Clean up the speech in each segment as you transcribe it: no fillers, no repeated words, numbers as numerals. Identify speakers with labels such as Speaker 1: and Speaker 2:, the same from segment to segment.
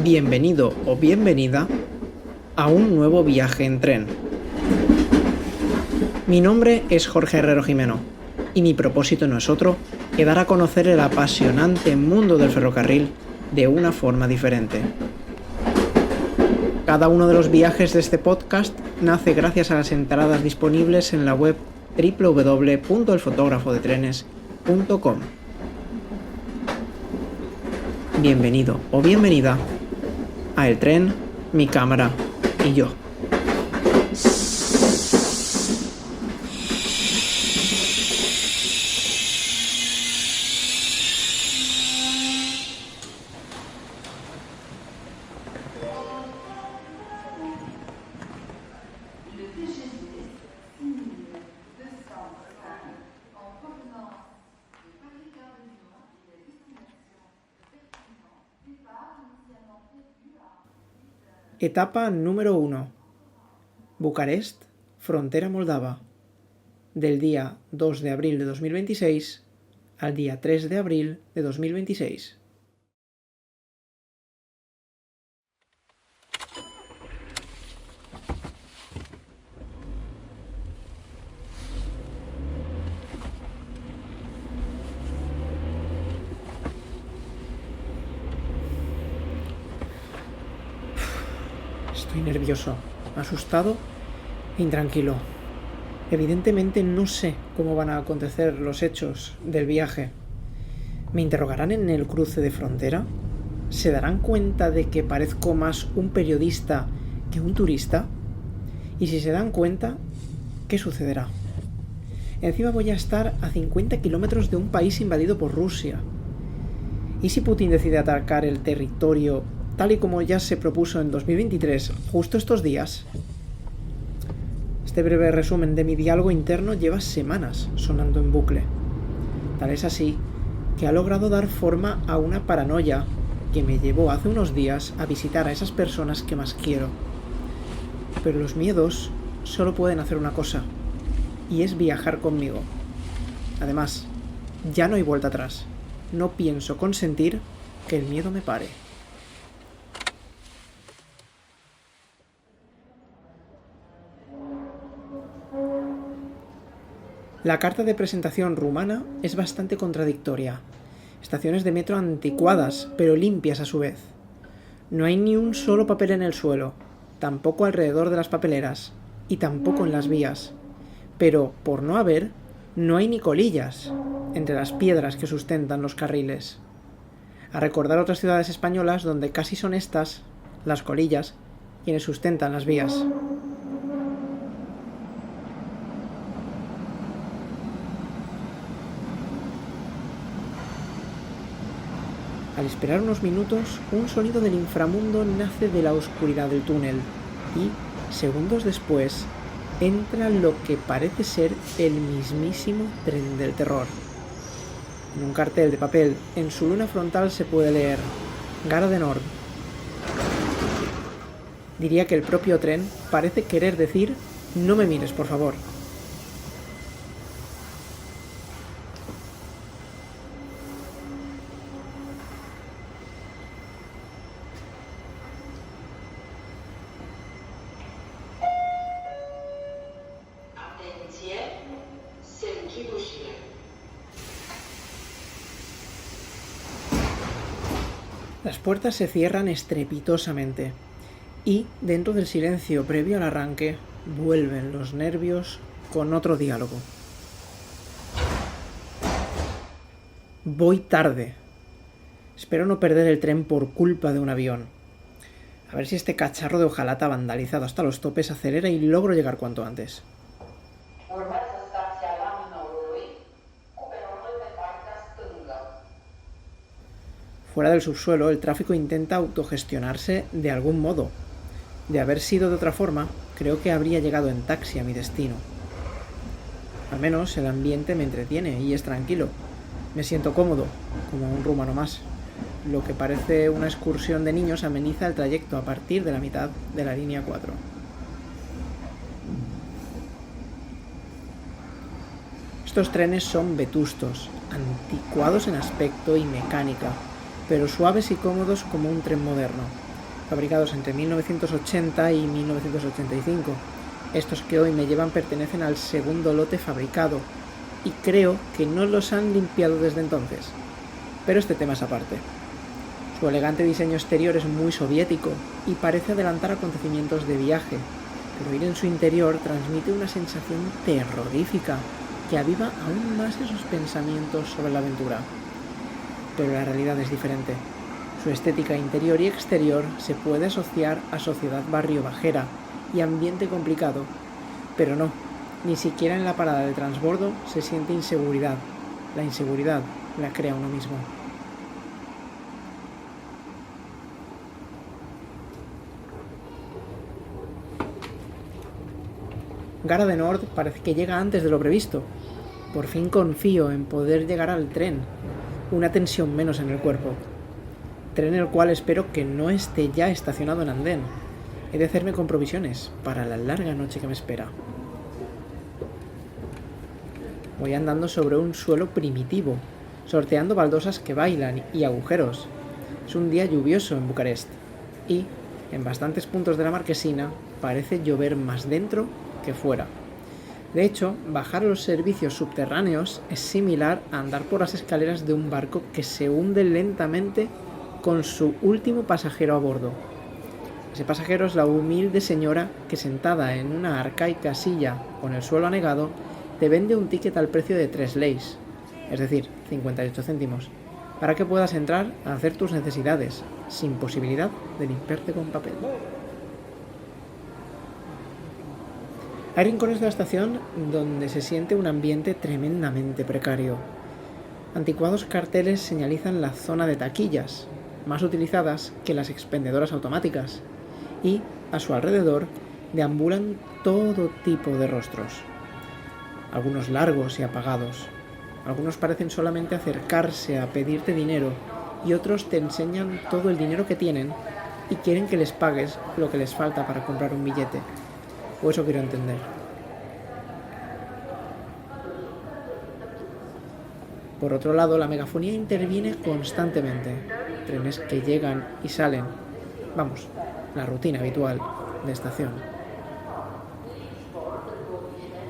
Speaker 1: Bienvenido o bienvenida a un nuevo viaje en tren. Mi nombre es Jorge Herrero Jimeno y mi propósito no es otro que dar a conocer el apasionante mundo del ferrocarril de una forma diferente. Cada uno de los viajes de este podcast nace gracias a las entradas disponibles en la web www.elfotografodetrenes.com. Bienvenido o bienvenida a El Tren, mi cámara y yo. Etapa número 1. Bucarest, frontera moldava. Del día 2 de abril de 2026 al día 3 de abril de 2026. Estoy nervioso, asustado e intranquilo. Evidentemente no sé cómo van a acontecer los hechos del viaje. ¿Me interrogarán en el cruce de frontera? ¿Se darán cuenta de que parezco más un periodista que un turista? Y si se dan cuenta, ¿qué sucederá? Encima voy a estar a 50 kilómetros de un país invadido por Rusia. ¿Y si Putin decide atacar el territorio tal y como ya se propuso en 2023, justo estos días? Este breve resumen de mi diálogo interno lleva semanas sonando en bucle. Tal es así que ha logrado dar forma a una paranoia que me llevó hace unos días a visitar a esas personas que más quiero. Pero los miedos solo pueden hacer una cosa, y es viajar conmigo. Además, ya no hay vuelta atrás. No pienso consentir que el miedo me pare. La carta de presentación rumana es bastante contradictoria. Estaciones de metro anticuadas, pero limpias a su vez. No hay ni un solo papel en el suelo, tampoco alrededor de las papeleras, y tampoco en las vías. Pero, por no haber, no hay ni colillas entre las piedras que sustentan los carriles. A recordar otras ciudades españolas donde casi son estas, las colillas, quienes sustentan las vías. Al esperar unos minutos, un sonido del inframundo nace de la oscuridad del túnel y, segundos después, entra lo que parece ser el mismísimo tren del terror. En un cartel de papel, en su luna frontal se puede leer Gare de Nord. Diría que el propio tren parece querer decir no me mires, por favor. Las puertas se cierran estrepitosamente y, dentro del silencio previo al arranque, vuelven los nervios con otro diálogo. Voy tarde. Espero no perder el tren por culpa de un avión. A ver si este cacharro de hojalata vandalizado hasta los topes acelera y logro llegar cuanto antes. Fuera del subsuelo, el tráfico intenta autogestionarse de algún modo. De haber sido de otra forma, creo que habría llegado en taxi a mi destino. Al menos el ambiente me entretiene y es tranquilo. Me siento cómodo, como un rumano más. Lo que parece una excursión de niños ameniza el trayecto a partir de la mitad de la línea 4. Estos trenes son vetustos, anticuados en aspecto y mecánica, pero suaves y cómodos como un tren moderno. fabricados entre 1980 y 1985. Estos que hoy me llevan pertenecen al segundo lote fabricado, y creo que no los han limpiado desde entonces. Pero este tema es aparte. Su elegante diseño exterior es muy soviético y parece adelantar acontecimientos de viaje, pero ir en su interior transmite una sensación terrorífica que aviva aún más esos pensamientos sobre la aventura. Pero la realidad es diferente. Su estética interior y exterior se puede asociar a sociedad barrio bajera y ambiente complicado, pero no, ni siquiera en la parada de transbordo se siente inseguridad. La inseguridad la crea uno mismo. Gara de Nord parece que llega antes de lo previsto. Por fin confío en poder llegar al tren. Una tensión menos en el cuerpo. Tren el cual espero que no esté ya estacionado en andén. He de hacerme con provisiones para la larga noche que me espera. Voy andando sobre un suelo primitivo, sorteando baldosas que bailan y agujeros. Es un día lluvioso en Bucarest y, en bastantes puntos de la marquesina, parece llover más dentro que fuera. De hecho, bajar los servicios subterráneos es similar a andar por las escaleras de un barco que se hunde lentamente con su último pasajero a bordo. Ese pasajero es la humilde señora que, sentada en una arcaica silla con el suelo anegado, te vende un ticket al precio de 3 leis, es decir, 58 céntimos, para que puedas entrar a hacer tus necesidades, sin posibilidad de limpiarte con papel. Hay rincones de la estación donde se siente un ambiente tremendamente precario. Anticuados carteles señalizan la zona de taquillas, más utilizadas que las expendedoras automáticas, y, a su alrededor, deambulan todo tipo de rostros. Algunos largos y apagados. Algunos parecen solamente acercarse a pedirte dinero y otros te enseñan todo el dinero que tienen y quieren que les pagues lo que les falta para comprar un billete. O eso quiero entender. Por otro lado, la megafonía interviene constantemente. Trenes que llegan y salen. Vamos, la rutina habitual de estación.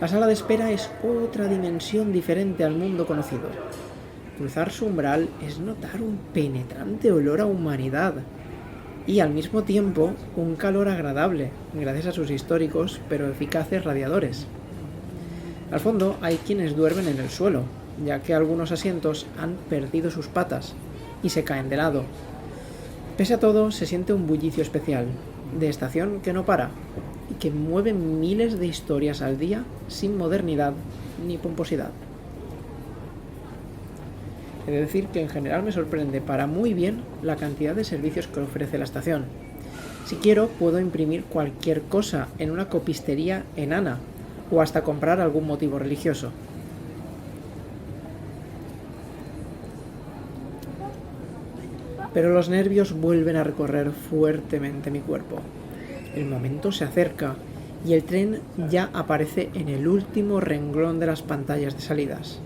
Speaker 1: La sala de espera es otra dimensión diferente al mundo conocido. Cruzar su umbral es notar un penetrante olor a humanidad y al mismo tiempo un calor agradable, gracias a sus históricos pero eficaces radiadores. Al fondo hay quienes duermen en el suelo, ya que algunos asientos han perdido sus patas y se caen de lado. Pese a todo, se siente un bullicio especial, de estación que no para, y que mueve miles de historias al día sin modernidad ni pomposidad. He de decir que en general me sorprende para muy bien la cantidad de servicios que ofrece la estación. Si quiero, puedo imprimir cualquier cosa en una copistería enana, o hasta comprar algún motivo religioso. Pero los nervios vuelven a recorrer fuertemente mi cuerpo. El momento se acerca y el tren ya aparece en el último renglón de las pantallas de salidas,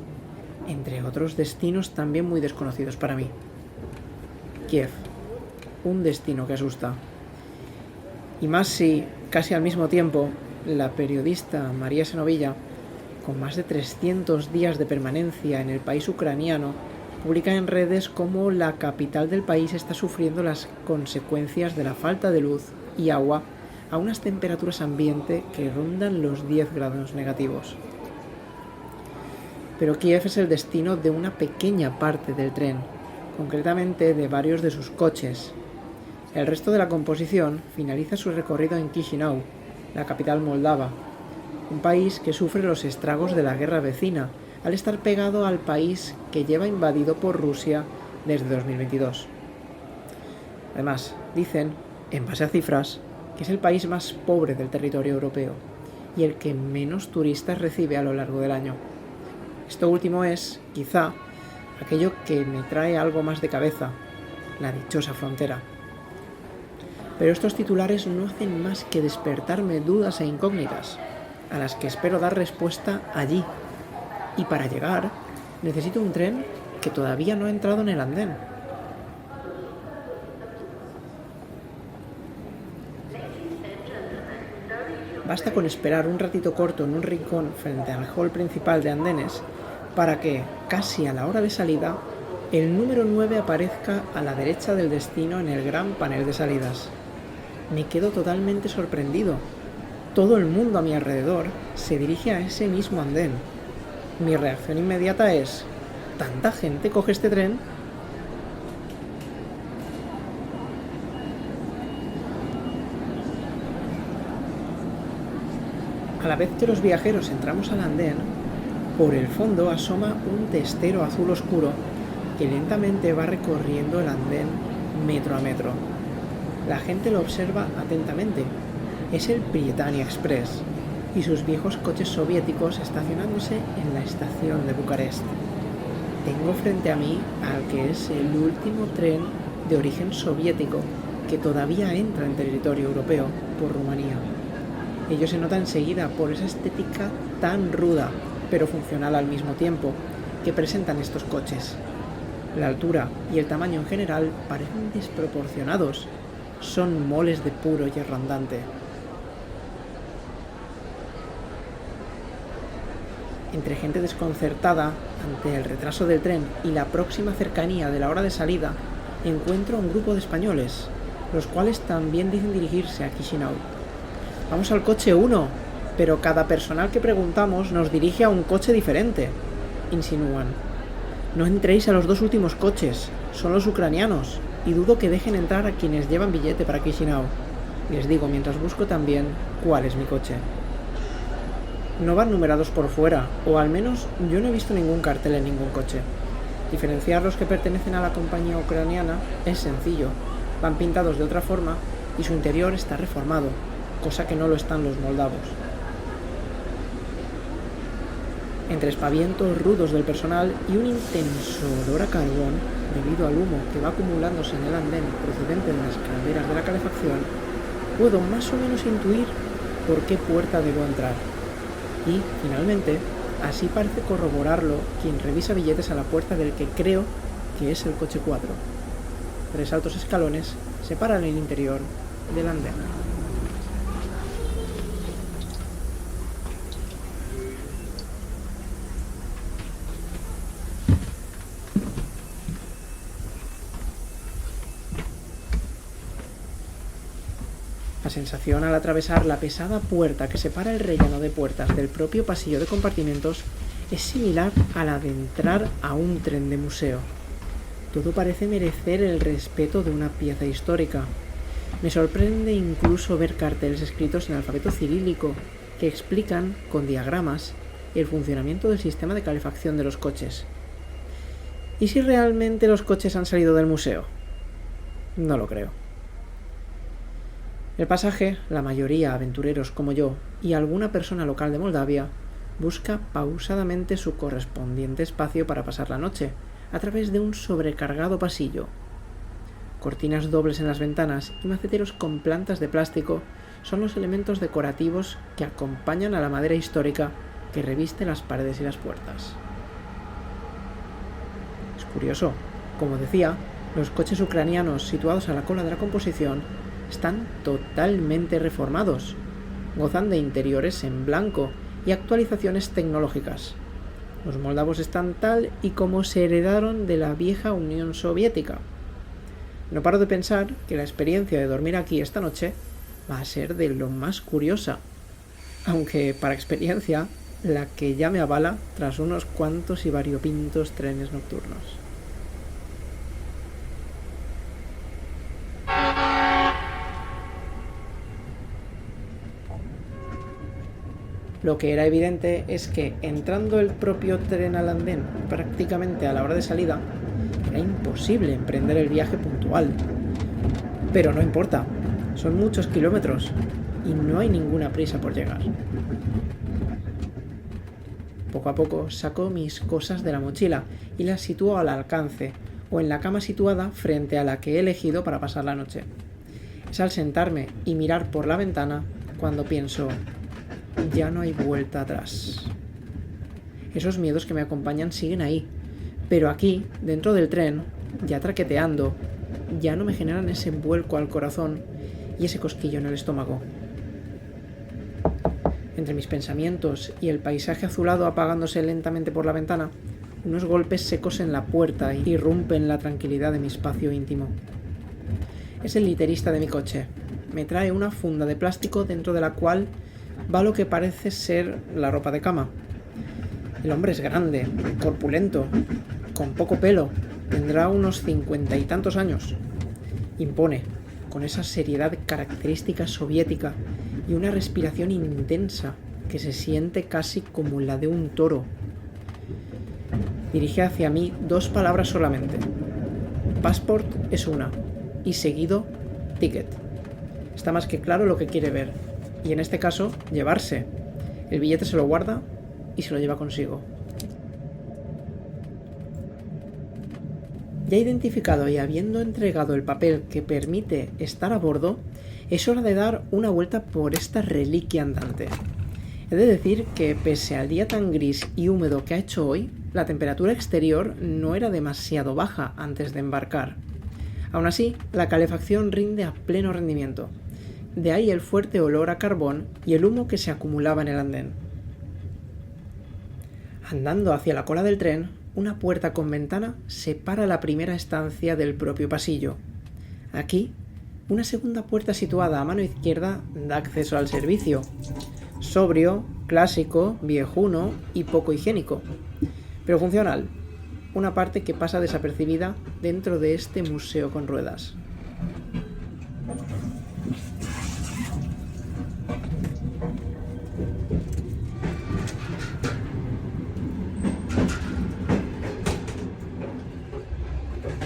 Speaker 1: entre otros destinos también muy desconocidos para mí. Kiev, un destino que asusta. Y más si, casi al mismo tiempo, la periodista María Senovilla, con más de 300 días de permanencia en el país ucraniano, publica en redes cómo la capital del país está sufriendo las consecuencias de la falta de luz y agua a unas temperaturas ambiente que rondan los 10 grados negativos. Pero Kiev es el destino de una pequeña parte del tren, concretamente de varios de sus coches. El resto de la composición finaliza su recorrido en Chisinau, la capital moldava, un país que sufre los estragos de la guerra vecina, al estar pegado al país que lleva invadido por Rusia desde 2022. Además, dicen, en base a cifras, que es el país más pobre del territorio europeo y el que menos turistas recibe a lo largo del año. Esto último es, quizá, aquello que me trae algo más de cabeza, la dichosa frontera. Pero estos titulares no hacen más que despertarme dudas e incógnitas, a las que espero dar respuesta allí. Y para llegar, necesito un tren que todavía no ha entrado en el andén. Basta con esperar un ratito corto en un rincón frente al hall principal de andenes para que, casi a la hora de salida, el número 9 aparezca a la derecha del destino en el gran panel de salidas. Me quedo totalmente sorprendido. Todo el mundo a mi alrededor se dirige a ese mismo andén. Mi reacción inmediata es: ¿tanta gente coge este tren? A la vez que los viajeros entramos al andén, por el fondo asoma un testero azul oscuro que lentamente va recorriendo el andén metro a metro. La gente lo observa atentamente. Es el Britannia Express y sus viejos coches soviéticos estacionándose en la estación de Bucarest. Tengo frente a mí al que es el último tren de origen soviético que todavía entra en territorio europeo por Rumanía. Ello se nota enseguida por esa estética tan ruda, pero funcional al mismo tiempo, que presentan estos coches. La altura y el tamaño en general parecen desproporcionados. Son moles de puro hierro andante. Entre gente desconcertada ante el retraso del tren y la próxima cercanía de la hora de salida, encuentro a un grupo de españoles, los cuales también dicen dirigirse a Chisinau. Vamos al coche 1, pero cada personal que preguntamos nos dirige a un coche diferente, insinúan. No entréis a los dos últimos coches, son los ucranianos, y dudo que dejen entrar a quienes llevan billete para Chisinau. Les digo mientras busco también cuál es mi coche. No van numerados por fuera, o al menos yo no he visto ningún cartel en ningún coche. Diferenciar los que pertenecen a la compañía ucraniana es sencillo. Van pintados de otra forma y su interior está reformado, cosa que no lo están los moldavos. Entre espavientos rudos del personal y un intenso olor a carbón, debido al humo que va acumulándose en el andén procedente de las calderas de la calefacción, puedo más o menos intuir por qué puerta debo entrar. Y, finalmente, así parece corroborarlo quien revisa billetes a la puerta del que creo que es el coche 4. 3 altos escalones separan el interior del andén. La sensación al atravesar la pesada puerta que separa el rellano de puertas del propio pasillo de compartimentos es similar a la de entrar a un tren de museo. Todo parece merecer el respeto de una pieza histórica. Me sorprende incluso ver carteles escritos en alfabeto cirílico que explican, con diagramas, el funcionamiento del sistema de calefacción de los coches. ¿Y si realmente los coches han salido del museo? No lo creo. El pasaje, la mayoría aventureros como yo y alguna persona local de Moldavia, busca pausadamente su correspondiente espacio para pasar la noche, a través de un sobrecargado pasillo. Cortinas dobles en las ventanas y maceteros con plantas de plástico son los elementos decorativos que acompañan a la madera histórica que reviste las paredes y las puertas. Es curioso, como decía, los coches ucranianos situados a la cola de la composición están totalmente reformados, gozan de interiores en blanco y actualizaciones tecnológicas. Los moldavos están tal y como se heredaron de la vieja Unión Soviética. No paro de pensar que la experiencia de dormir aquí esta noche va a ser de lo más curiosa, aunque para experiencia la que ya me avala tras unos cuantos y variopintos trenes nocturnos. Lo que era evidente es que, entrando el propio tren al andén prácticamente a la hora de salida, era imposible emprender el viaje puntual. Pero no importa, son muchos kilómetros y no hay ninguna prisa por llegar. Poco a poco saco mis cosas de la mochila y las sitúo al alcance o en la cama situada frente a la que he elegido para pasar la noche. Es al sentarme y mirar por la ventana cuando pienso: ya no hay vuelta atrás. Esos miedos que me acompañan siguen ahí, pero aquí, dentro del tren, ya traqueteando, ya no me generan ese vuelco al corazón y ese cosquillo en el estómago. Entre mis pensamientos y el paisaje azulado apagándose lentamente por la ventana, unos golpes secos en la puerta irrumpen la tranquilidad de mi espacio íntimo. Es el literista de mi coche. Me trae una funda de plástico dentro de la cual va lo que parece ser la ropa de cama. El hombre es grande, corpulento, con poco pelo, tendrá unos 50 y tantos años. Impone, con esa seriedad característica soviética y una respiración intensa que se siente casi como la de un toro. Dirige hacia mí 2 palabras solamente. Passport es una, y seguido, ticket. Está más que claro lo que quiere ver, y en este caso, llevarse. El billete se lo guarda y se lo lleva consigo. Ya identificado y habiendo entregado el papel que permite estar a bordo, es hora de dar una vuelta por esta reliquia andante. He de decir que pese al día tan gris y húmedo que ha hecho hoy, la temperatura exterior no era demasiado baja antes de embarcar. Aún así, la calefacción rinde a pleno rendimiento. De ahí el fuerte olor a carbón y el humo que se acumulaba en el andén. Andando hacia la cola del tren, una puerta con ventana separa la primera estancia del propio pasillo. Aquí, una segunda puerta situada a mano izquierda da acceso al servicio. Sobrio, clásico, viejuno y poco higiénico, pero funcional. Una parte que pasa desapercibida dentro de este museo con ruedas.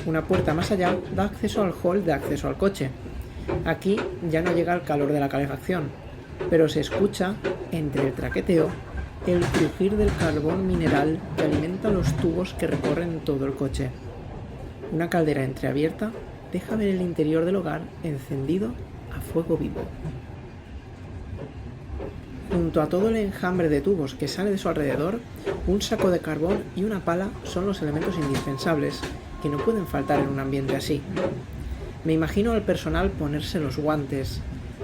Speaker 1: Una puerta más allá da acceso al hall de acceso al coche. Aquí ya no llega el calor de la calefacción, pero se escucha, entre el traqueteo, el crujir del carbón mineral que alimenta los tubos que recorren todo el coche. Una caldera entreabierta deja ver el interior del hogar encendido a fuego vivo. Junto a todo el enjambre de tubos que sale de su alrededor, un saco de carbón y una pala son los elementos indispensables que no pueden faltar en un ambiente así. Me imagino al personal ponerse los guantes,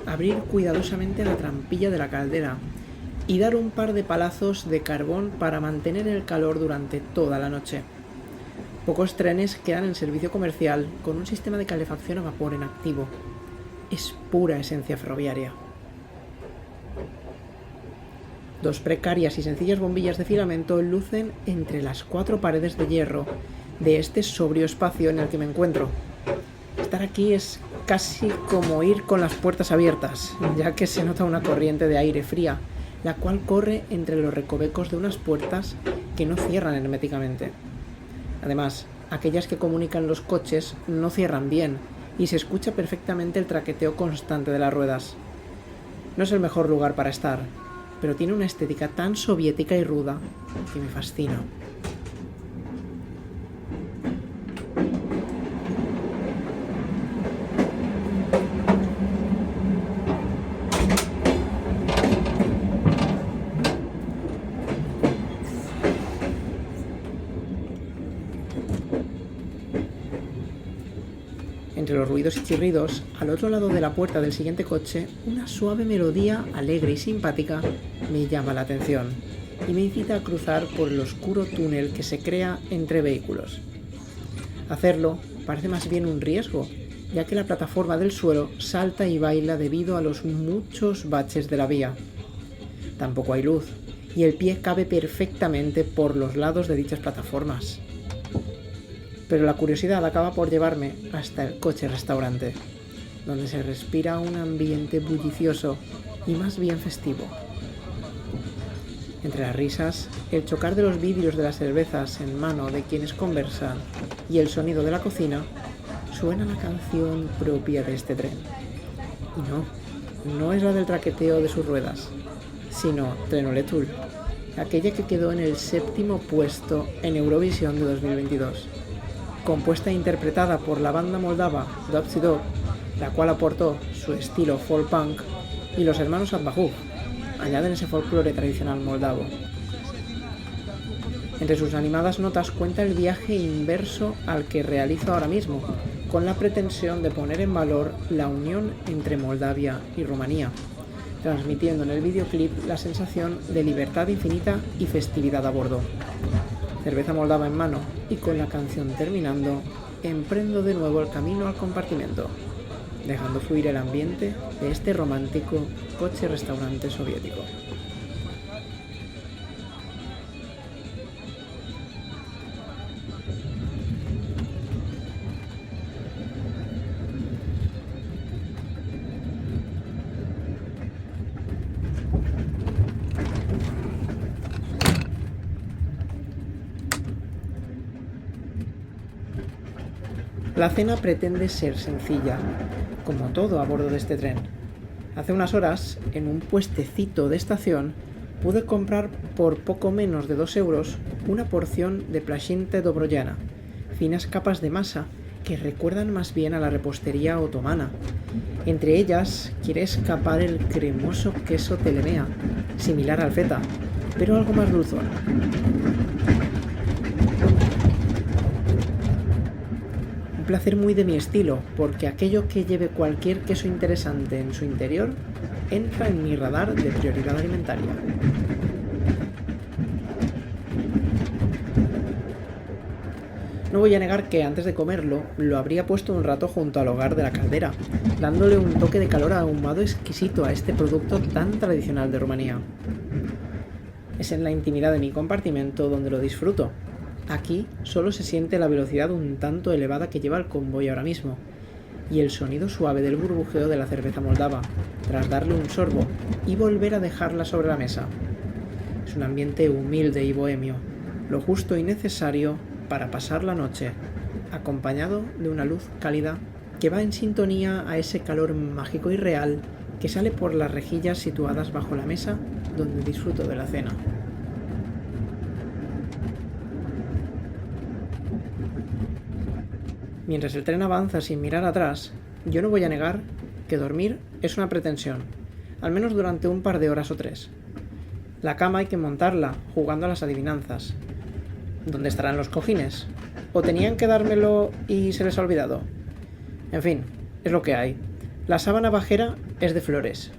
Speaker 1: abrir cuidadosamente la trampilla de la caldera y dar un par de palazos de carbón para mantener el calor durante toda la noche. Pocos trenes quedan en servicio comercial con un sistema de calefacción a vapor en activo. Es pura esencia ferroviaria. 2 precarias y sencillas bombillas de filamento lucen entre las 4 paredes de hierro de este sobrio espacio en el que me encuentro. Estar aquí es casi como ir con las puertas abiertas, ya que se nota una corriente de aire fría, la cual corre entre los recovecos de unas puertas que no cierran herméticamente. Además, aquellas que comunican los coches no cierran bien y se escucha perfectamente el traqueteo constante de las ruedas. No es el mejor lugar para estar, pero tiene una estética tan soviética y ruda que me fascina. Entre los ruidos y chirridos, al otro lado de la puerta del siguiente coche, una suave melodía alegre y simpática me llama la atención y me incita a cruzar por el oscuro túnel que se crea entre vehículos. Hacerlo parece más bien un riesgo, ya que la plataforma del suelo salta y baila debido a los muchos baches de la vía. Tampoco hay luz, y el pie cabe perfectamente por los lados de dichas plataformas. Pero la curiosidad acaba por llevarme hasta el coche restaurante, donde se respira un ambiente bullicioso y más bien festivo. Entre las risas, el chocar de los vidrios de las cervezas en mano de quienes conversan y el sonido de la cocina, suena la canción propia de este tren. Y no es la del traqueteo de sus ruedas, sino Trenoletul, aquella que quedó en el 7º puesto en Eurovisión de 2022. Compuesta e interpretada por la banda moldava Dobzy Dob, la cual aportó su estilo folk punk, y los hermanos Adbahov añaden ese folclore tradicional moldavo. Entre sus animadas notas cuenta el viaje inverso al que realizo ahora mismo, con la pretensión de poner en valor la unión entre Moldavia y Rumanía, transmitiendo en el videoclip la sensación de libertad infinita y festividad a bordo. Cerveza moldava en mano y con la canción terminando, emprendo de nuevo el camino al compartimento, dejando fluir el ambiente de este romántico coche-restaurante soviético. La cena pretende ser sencilla, como todo a bordo de este tren. Hace unas horas, en un puestecito de estación, pude comprar por poco menos de 2 euros una porción de placenta dobroyana, finas capas de masa que recuerdan más bien a la repostería otomana. Entre ellas quiere escapar el cremoso queso telemea, similar al feta, pero algo más dulzón. Un placer muy de mi estilo, porque aquello que lleve cualquier queso interesante en su interior entra en mi radar de prioridad alimentaria. No voy a negar que antes de comerlo lo habría puesto un rato junto al hogar de la caldera, dándole un toque de calor ahumado exquisito a este producto tan tradicional de Rumanía. Es en la intimidad de mi compartimento donde lo disfruto. Aquí solo se siente la velocidad un tanto elevada que lleva el convoy ahora mismo, y el sonido suave del burbujeo de la cerveza moldava, tras darle un sorbo y volver a dejarla sobre la mesa. Es un ambiente humilde y bohemio, lo justo y necesario para pasar la noche, acompañado de una luz cálida que va en sintonía a ese calor mágico y real que sale por las rejillas situadas bajo la mesa donde disfruto de la cena. Mientras el tren avanza sin mirar atrás, yo no voy a negar que dormir es una pretensión, al menos durante un par de horas o 3. La cama hay que montarla jugando a las adivinanzas. ¿Dónde estarán los cojines? ¿O tenían que dármelo y se les ha olvidado? En fin, es lo que hay. La sábana bajera es de flores,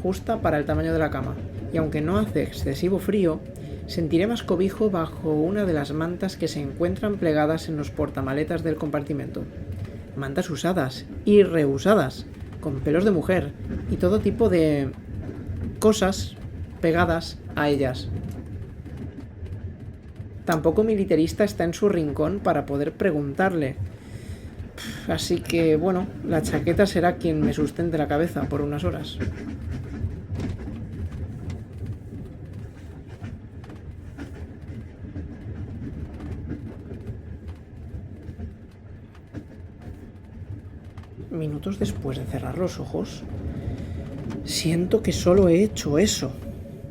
Speaker 1: justa para el tamaño de la cama, y aunque no hace excesivo frío, sentiré más cobijo bajo una de las mantas que se encuentran plegadas en los portamaletas del compartimento. Mantas usadas y reusadas, con pelos de mujer y todo tipo de cosas pegadas a ellas. Tampoco mi literista está en su rincón para poder preguntarle. Así que, bueno, la chaqueta será quien me sustente la cabeza por unas horas. Minutos después de cerrar los ojos, siento que solo he hecho eso,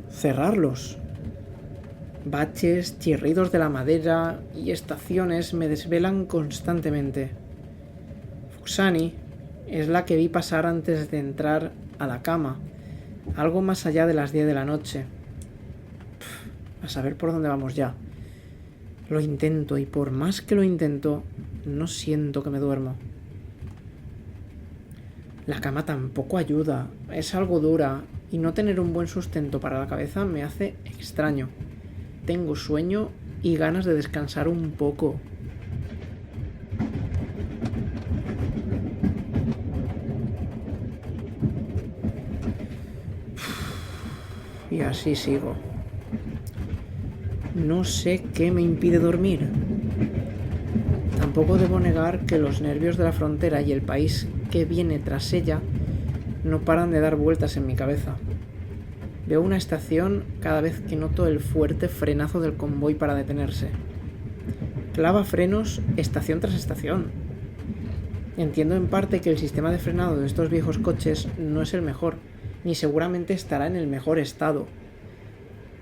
Speaker 1: cerrarlos. Baches, chirridos de la madera y estaciones me desvelan constantemente. Fuksani es la que vi pasar antes de entrar a la cama, algo más allá de las 10 de la noche. A saber por dónde vamos ya. Lo intento y por más que lo intento, no siento que me duermo. La cama tampoco ayuda, es algo dura y no tener un buen sustento para la cabeza me hace extraño. Tengo sueño y ganas de descansar un poco. Y así sigo. No sé qué me impide dormir. Tampoco debo negar que los nervios de la frontera y el país que viene tras ella no paran de dar vueltas en mi cabeza. Veo una estación cada vez que noto el fuerte frenazo del convoy para detenerse. Clava frenos estación tras estación. Entiendo en parte que el sistema de frenado de estos viejos coches no es el mejor, ni seguramente estará en el mejor estado.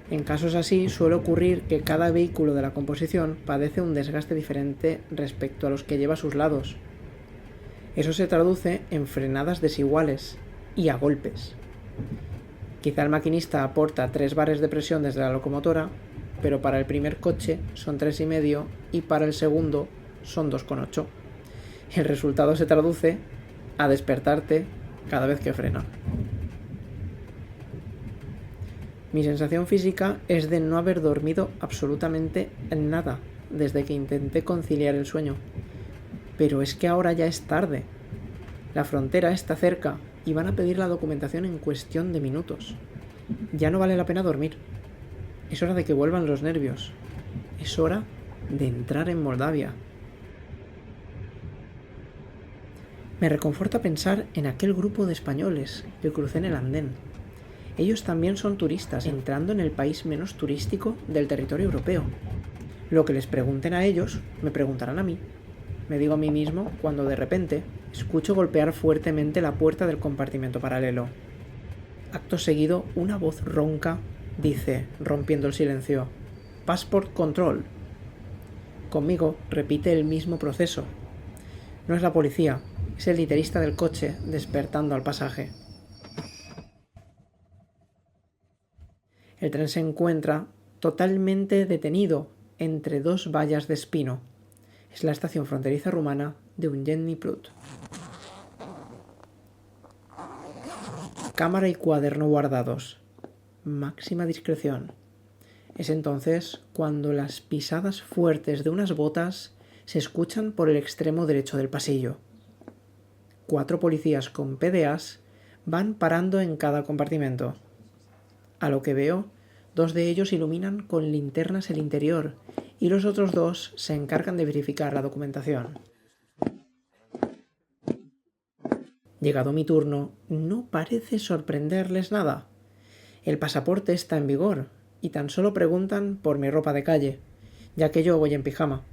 Speaker 1: En casos así suele ocurrir que cada vehículo de la composición padece un desgaste diferente respecto a los que lleva a sus lados. Eso se traduce en frenadas desiguales y a golpes. Quizá el maquinista aporta 3 bares de presión desde la locomotora, pero para el primer coche son 3,5 y para el segundo son 2,8. El resultado se traduce a despertarte cada vez que frena. Mi sensación física es de no haber dormido absolutamente nada desde que intenté conciliar el sueño. Pero es que ahora ya es tarde. La frontera está cerca y van a pedir la documentación en cuestión de minutos. Ya no vale la pena dormir. Es hora de que vuelvan los nervios. Es hora de entrar en Moldavia. Me reconforta pensar en aquel grupo de españoles que crucé en el andén. Ellos también son turistas, entrando en el país menos turístico del territorio europeo. Lo que les pregunten a ellos, me preguntarán a mí. Me digo a mí mismo cuando de repente escucho golpear fuertemente la puerta del compartimento paralelo. Acto seguido, una voz ronca dice, rompiendo el silencio, "Passport Control". Conmigo repite el mismo proceso. No es la policía, es el literista del coche despertando al pasaje. El tren se encuentra totalmente detenido entre dos vallas de espino. Es la estación fronteriza rumana de Unjeni Prut. Cámara y cuaderno guardados. Máxima discreción. Es entonces cuando las pisadas fuertes de unas botas se escuchan por el extremo derecho del pasillo. 4 policías con PDAs van parando en cada compartimento. A lo que veo, 2 de ellos iluminan con linternas el interior y los otros 2 se encargan de verificar la documentación. Llegado mi turno, no parece sorprenderles nada. El pasaporte está en vigor y tan solo preguntan por mi ropa de calle, ya que yo voy en pijama.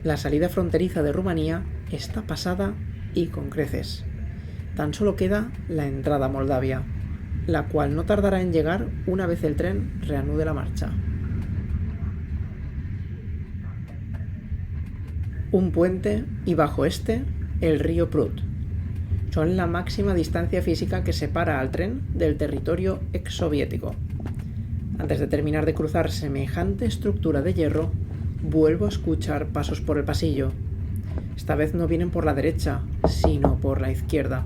Speaker 1: La salida fronteriza de Rumanía está pasada y con creces. Tan solo queda la entrada a Moldavia, la cual no tardará en llegar una vez el tren reanude la marcha. Un puente y bajo este el río Prut. Son la máxima distancia física que separa al tren del territorio exsoviético. Antes de terminar de cruzar semejante estructura de hierro, vuelvo a escuchar pasos por el pasillo. Esta vez no vienen por la derecha, sino por la izquierda.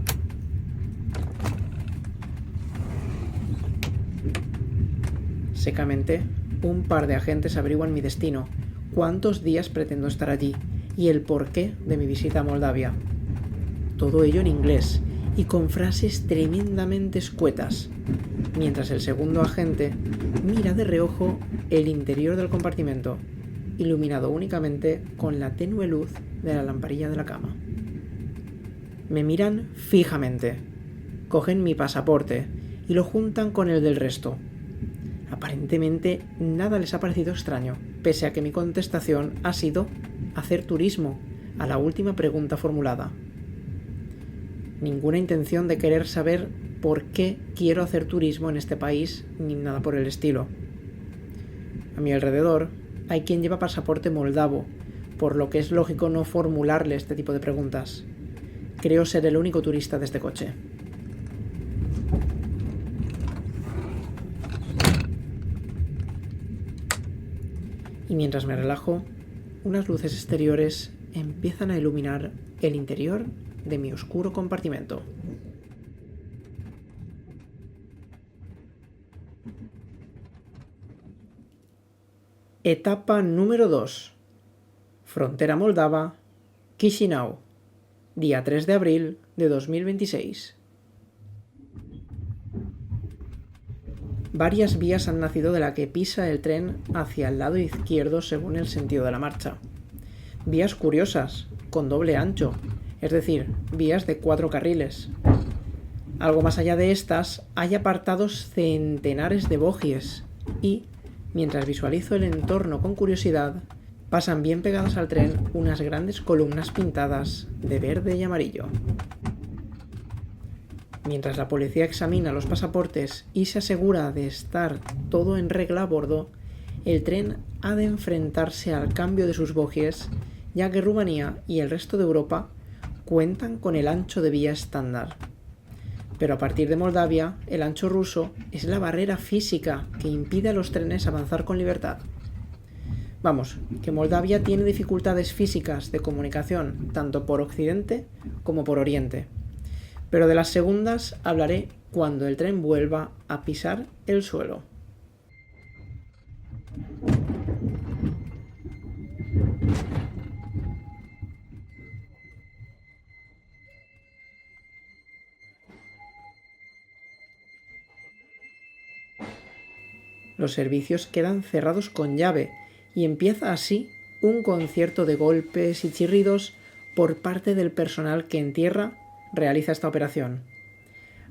Speaker 1: Secamente, un par de agentes averiguan mi destino, cuántos días pretendo estar allí y el porqué de mi visita a Moldavia. Todo ello en inglés y con frases tremendamente escuetas, mientras el segundo agente mira de reojo el interior del compartimento, iluminado únicamente con la tenue luz de la lamparilla de la cama. Me miran fijamente, cogen mi pasaporte y lo juntan con el del resto. Aparentemente nada les ha parecido extraño, pese a que mi contestación ha sido hacer turismo a la última pregunta formulada. Ninguna intención de querer saber por qué quiero hacer turismo en este país ni nada por el estilo. A mi alrededor hay quien lleva pasaporte moldavo, por lo que es lógico no formularle este tipo de preguntas. Creo ser el único turista de este coche. Y mientras me relajo, unas luces exteriores empiezan a iluminar el interior de mi oscuro compartimento. Etapa número 2. Frontera moldava, Chisinau. Día 3 de abril de 2026. Varias vías han nacido de la que pisa el tren hacia el lado izquierdo según el sentido de la marcha. Vías curiosas, con doble ancho, es decir, vías de 4 carriles. Algo más allá de estas, hay apartados centenares de bogies y, mientras visualizo el entorno con curiosidad, pasan bien pegadas al tren unas grandes columnas pintadas de verde y amarillo. Mientras la policía examina los pasaportes y se asegura de estar todo en regla a bordo, el tren ha de enfrentarse al cambio de sus bogies, ya que Rumanía y el resto de Europa cuentan con el ancho de vía estándar. Pero a partir de Moldavia, el ancho ruso es la barrera física que impide a los trenes avanzar con libertad. Vamos, que Moldavia tiene dificultades físicas de comunicación tanto por Occidente como por Oriente. Pero de las segundas hablaré cuando el tren vuelva a pisar el suelo. Los servicios quedan cerrados con llave y empieza así un concierto de golpes y chirridos por parte del personal que en tierra realiza esta operación.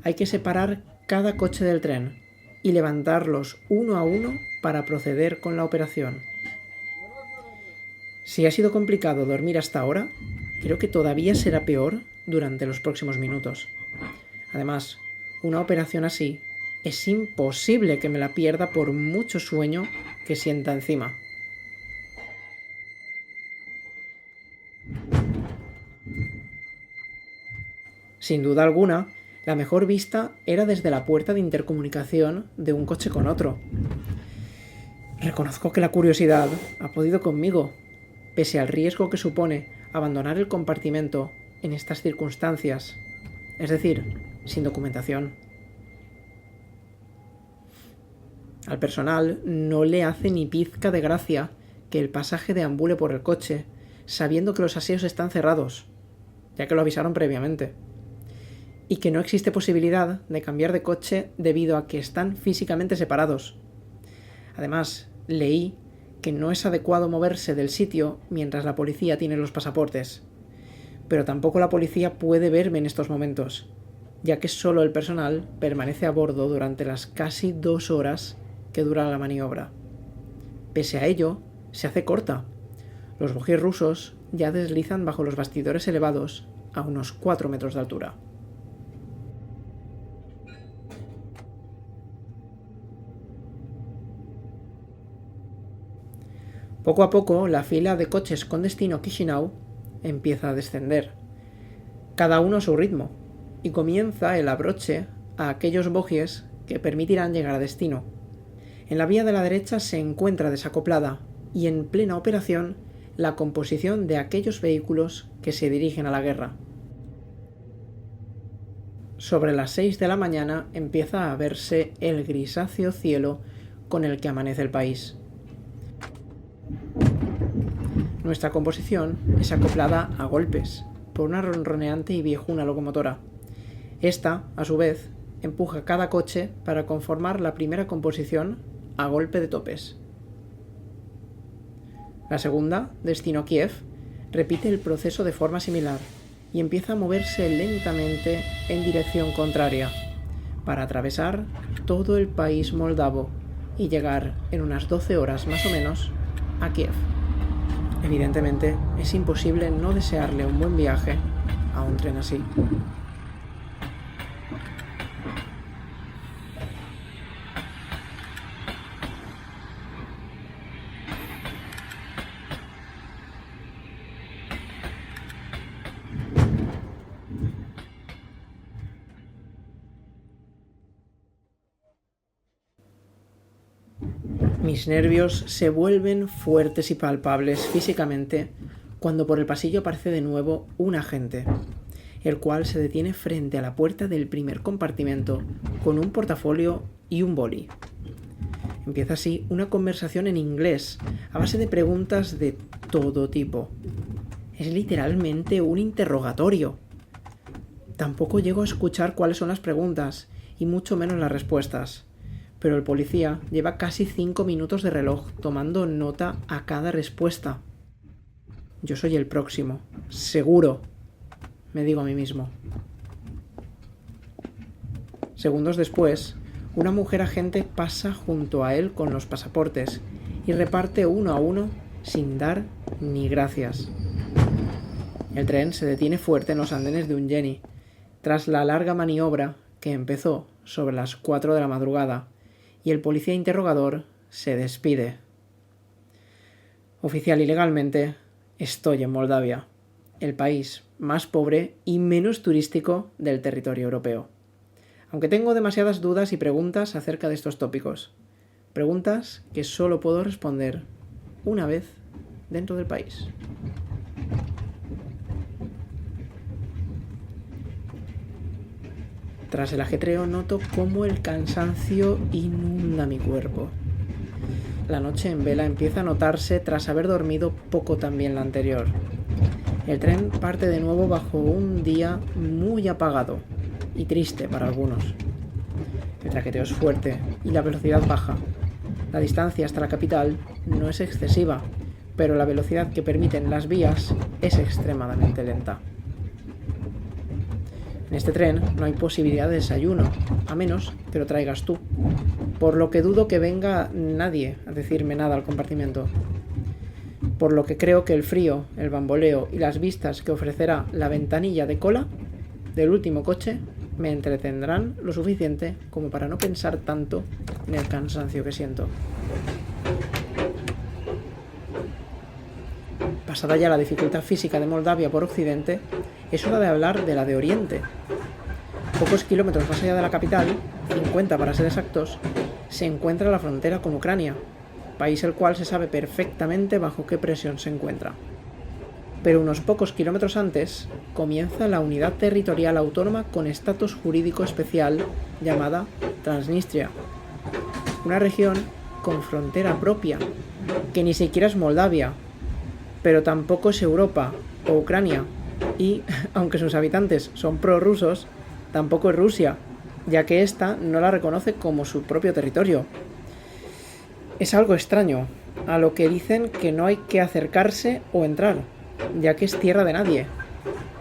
Speaker 1: Hay que separar cada coche del tren y levantarlos uno a uno para proceder con la operación. Si ha sido complicado dormir hasta ahora, creo que todavía será peor durante los próximos minutos. Además, una operación así es imposible que me la pierda por mucho sueño que sienta encima. Sin duda alguna, la mejor vista era desde la puerta de intercomunicación de un coche con otro. Reconozco que la curiosidad ha podido conmigo, pese al riesgo que supone abandonar el compartimento en estas circunstancias, es decir, sin documentación. Al personal no le hace ni pizca de gracia que el pasaje deambule por el coche, sabiendo que los aseos están cerrados, ya que lo avisaron previamente, y que no existe posibilidad de cambiar de coche debido a que están físicamente separados. Además, leí que no es adecuado moverse del sitio mientras la policía tiene los pasaportes, pero tampoco la policía puede verme en estos momentos, ya que solo el personal permanece a bordo durante las casi 2 horas que dura la maniobra. Pese a ello, se hace corta. Los bogies rusos ya deslizan bajo los bastidores elevados a unos 4 metros de altura. Poco a poco, la fila de coches con destino Chisinau empieza a descender, cada uno a su ritmo, y comienza el abroche a aquellos bogies que permitirán llegar a destino. En la vía de la derecha se encuentra desacoplada y en plena operación la composición de aquellos vehículos que se dirigen a la guerra. Sobre las 6 de la mañana empieza a verse el grisáceo cielo con el que amanece el país. Nuestra composición es acoplada a golpes por una ronroneante y viejuna locomotora. Esta, a su vez, empuja cada coche para conformar la primera composición a golpe de topes. La segunda, destino Kiev, repite el proceso de forma similar y empieza a moverse lentamente en dirección contraria para atravesar todo el país moldavo y llegar en unas 12 horas más o menos a Kiev. Evidentemente, es imposible no desearle un buen viaje a un tren así. Mis nervios se vuelven fuertes y palpables físicamente cuando por el pasillo aparece de nuevo un agente, el cual se detiene frente a la puerta del primer compartimento con un portafolio y un boli. Empieza así una conversación en inglés a base de preguntas de todo tipo. Es literalmente un interrogatorio. Tampoco llego a escuchar cuáles son las preguntas y mucho menos las respuestas. Pero el policía lleva casi 5 minutos de reloj tomando nota a cada respuesta. Yo soy el próximo, seguro, me digo a mí mismo. Segundos después, una mujer agente pasa junto a él con los pasaportes y reparte uno a uno sin dar ni gracias. El tren se detiene fuerte en los andenes de Unjeni, tras la larga maniobra que empezó sobre las 4 de la madrugada, y el policía interrogador se despide. Oficial y legalmente, estoy en Moldavia, el país más pobre y menos turístico del territorio europeo. Aunque tengo demasiadas dudas y preguntas acerca de estos tópicos. Preguntas que solo puedo responder una vez dentro del país. Tras el ajetreo noto cómo el cansancio inunda mi cuerpo. La noche en vela empieza a notarse tras haber dormido poco también la anterior. El tren parte de nuevo bajo un día muy apagado y triste para algunos. El traqueteo es fuerte y la velocidad baja. La distancia hasta la capital no es excesiva, pero la velocidad que permiten las vías es extremadamente lenta. En este tren no hay posibilidad de desayuno, a menos que lo traigas tú, por lo que dudo que venga nadie a decirme nada al compartimento. Por lo que creo que el frío, el bamboleo y las vistas que ofrecerá la ventanilla de cola del último coche me entretendrán lo suficiente como para no pensar tanto en el cansancio que siento. Pasada ya la dificultad física de Moldavia por occidente, es hora de hablar de la de oriente. Pocos kilómetros más allá de la capital, 50 para ser exactos, se encuentra la frontera con Ucrania, país el cual se sabe perfectamente bajo qué presión se encuentra. Pero unos pocos kilómetros antes comienza la unidad territorial autónoma con estatus jurídico especial llamada Transnistria, una región con frontera propia, que ni siquiera es Moldavia, pero tampoco es Europa o Ucrania, y, aunque sus habitantes son prorrusos, tampoco es Rusia, ya que ésta no la reconoce como su propio territorio. Es algo extraño, a lo que dicen que no hay que acercarse o entrar, ya que es tierra de nadie,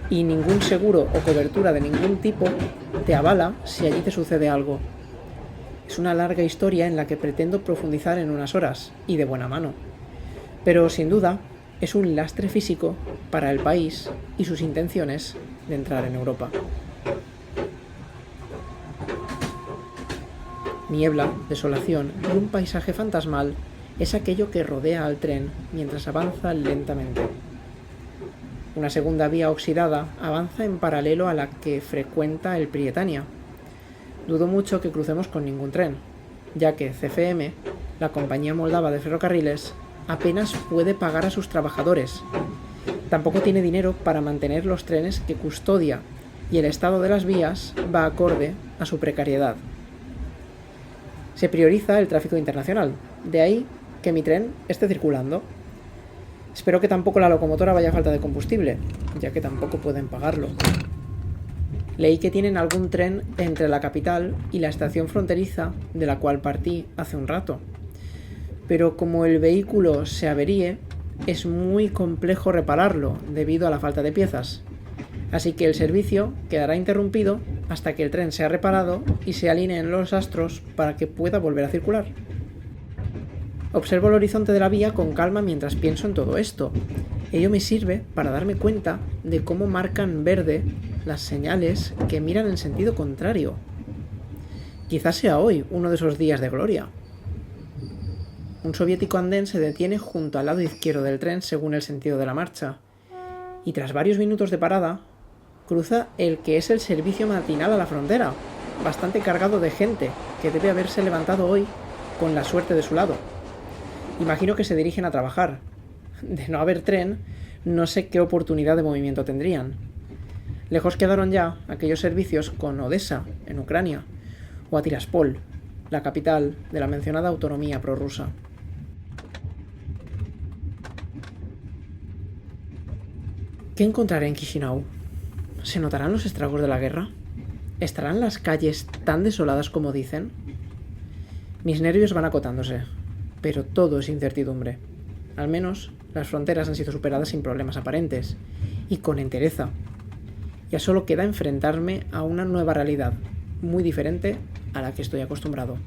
Speaker 1: y ningún seguro o cobertura de ningún tipo te avala si allí te sucede algo. Es una larga historia en la que pretendo profundizar en unas horas, y de buena mano, pero sin duda es un lastre físico para el país y sus intenciones de entrar en Europa. Niebla, desolación y un paisaje fantasmal es aquello que rodea al tren mientras avanza lentamente. Una segunda vía oxidada avanza en paralelo a la que frecuenta el Prietania. Dudo mucho que crucemos con ningún tren, ya que CFM, la compañía moldava de ferrocarriles, apenas puede pagar a sus trabajadores. Tampoco tiene dinero para mantener los trenes que custodia, y el estado de las vías va acorde a su precariedad. Se prioriza el tráfico internacional, de ahí que mi tren esté circulando. Espero que tampoco la locomotora vaya a falta de combustible, ya que tampoco pueden pagarlo. Leí que tienen algún tren entre la capital y la estación fronteriza de la cual partí hace un rato. Pero como el vehículo se averíe, es muy complejo repararlo debido a la falta de piezas. Así que el servicio quedará interrumpido hasta que el tren sea reparado y se alineen los astros para que pueda volver a circular. Observo el horizonte de la vía con calma mientras pienso en todo esto. Ello me sirve para darme cuenta de cómo marcan verde las señales que miran en sentido contrario. Quizás sea hoy uno de esos días de gloria. Un soviético andén se detiene junto al lado izquierdo del tren según el sentido de la marcha, y tras varios minutos de parada, cruza el que es el servicio matinal a la frontera, bastante cargado de gente que debe haberse levantado hoy con la suerte de su lado. Imagino que se dirigen a trabajar. De no haber tren, no sé qué oportunidad de movimiento tendrían. Lejos quedaron ya aquellos servicios con Odessa, en Ucrania, o a Tiraspol, la capital de la mencionada autonomía prorrusa. ¿Qué encontraré en Chisinau? ¿Se notarán los estragos de la guerra? ¿Estarán las calles tan desoladas como dicen? Mis nervios van acotándose, pero todo es incertidumbre. Al menos las fronteras han sido superadas sin problemas aparentes, y con entereza. Ya solo queda enfrentarme a una nueva realidad, muy diferente a la que estoy acostumbrado.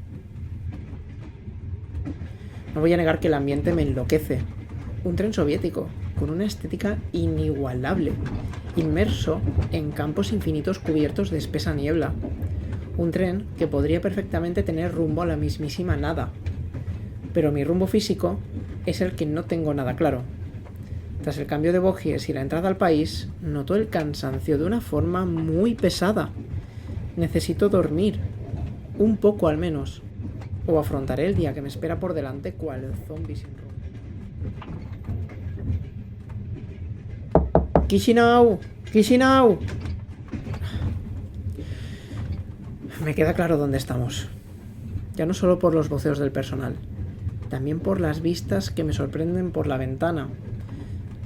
Speaker 1: No voy a negar que el ambiente me enloquece. Un tren soviético, con una estética inigualable, inmerso en campos infinitos cubiertos de espesa niebla. Un tren que podría perfectamente tener rumbo a la mismísima nada. Pero mi rumbo físico es el que no tengo nada claro. Tras el cambio de bogies y la entrada al país, noto el cansancio de una forma muy pesada. Necesito dormir, un poco al menos, o afrontaré el día que me espera por delante cual zombie sin rumbo. ¡Kishinau! ¡Kishinau! Me queda claro dónde estamos. Ya no solo por los voceos del personal, también por las vistas que me sorprenden por la ventana.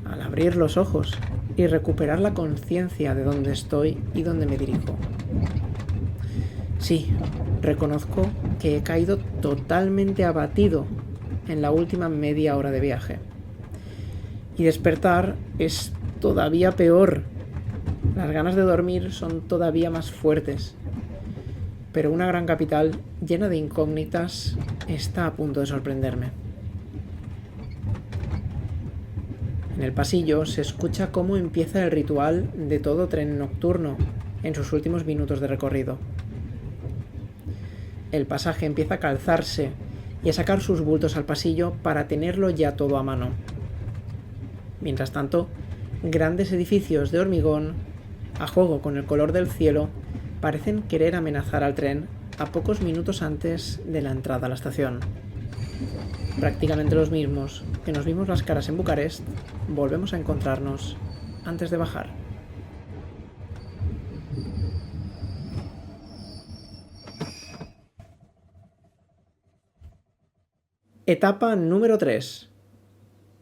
Speaker 1: Al abrir los ojos y recuperar la conciencia de dónde estoy y dónde me dirijo. Sí, reconozco que he caído totalmente abatido en la última media hora de viaje. Y despertar es todavía peor. Las ganas de dormir son todavía más fuertes. Pero una gran capital llena de incógnitas está a punto de sorprenderme. En el pasillo se escucha cómo empieza el ritual de todo tren nocturno en sus últimos minutos de recorrido. El pasaje empieza a calzarse y a sacar sus bultos al pasillo para tenerlo ya todo a mano. Mientras tanto, grandes edificios de hormigón, a juego con el color del cielo, parecen querer amenazar al tren a pocos minutos antes de la entrada a la estación. Prácticamente los mismos que nos vimos las caras en Bucarest, volvemos a encontrarnos antes de bajar. Etapa número 3.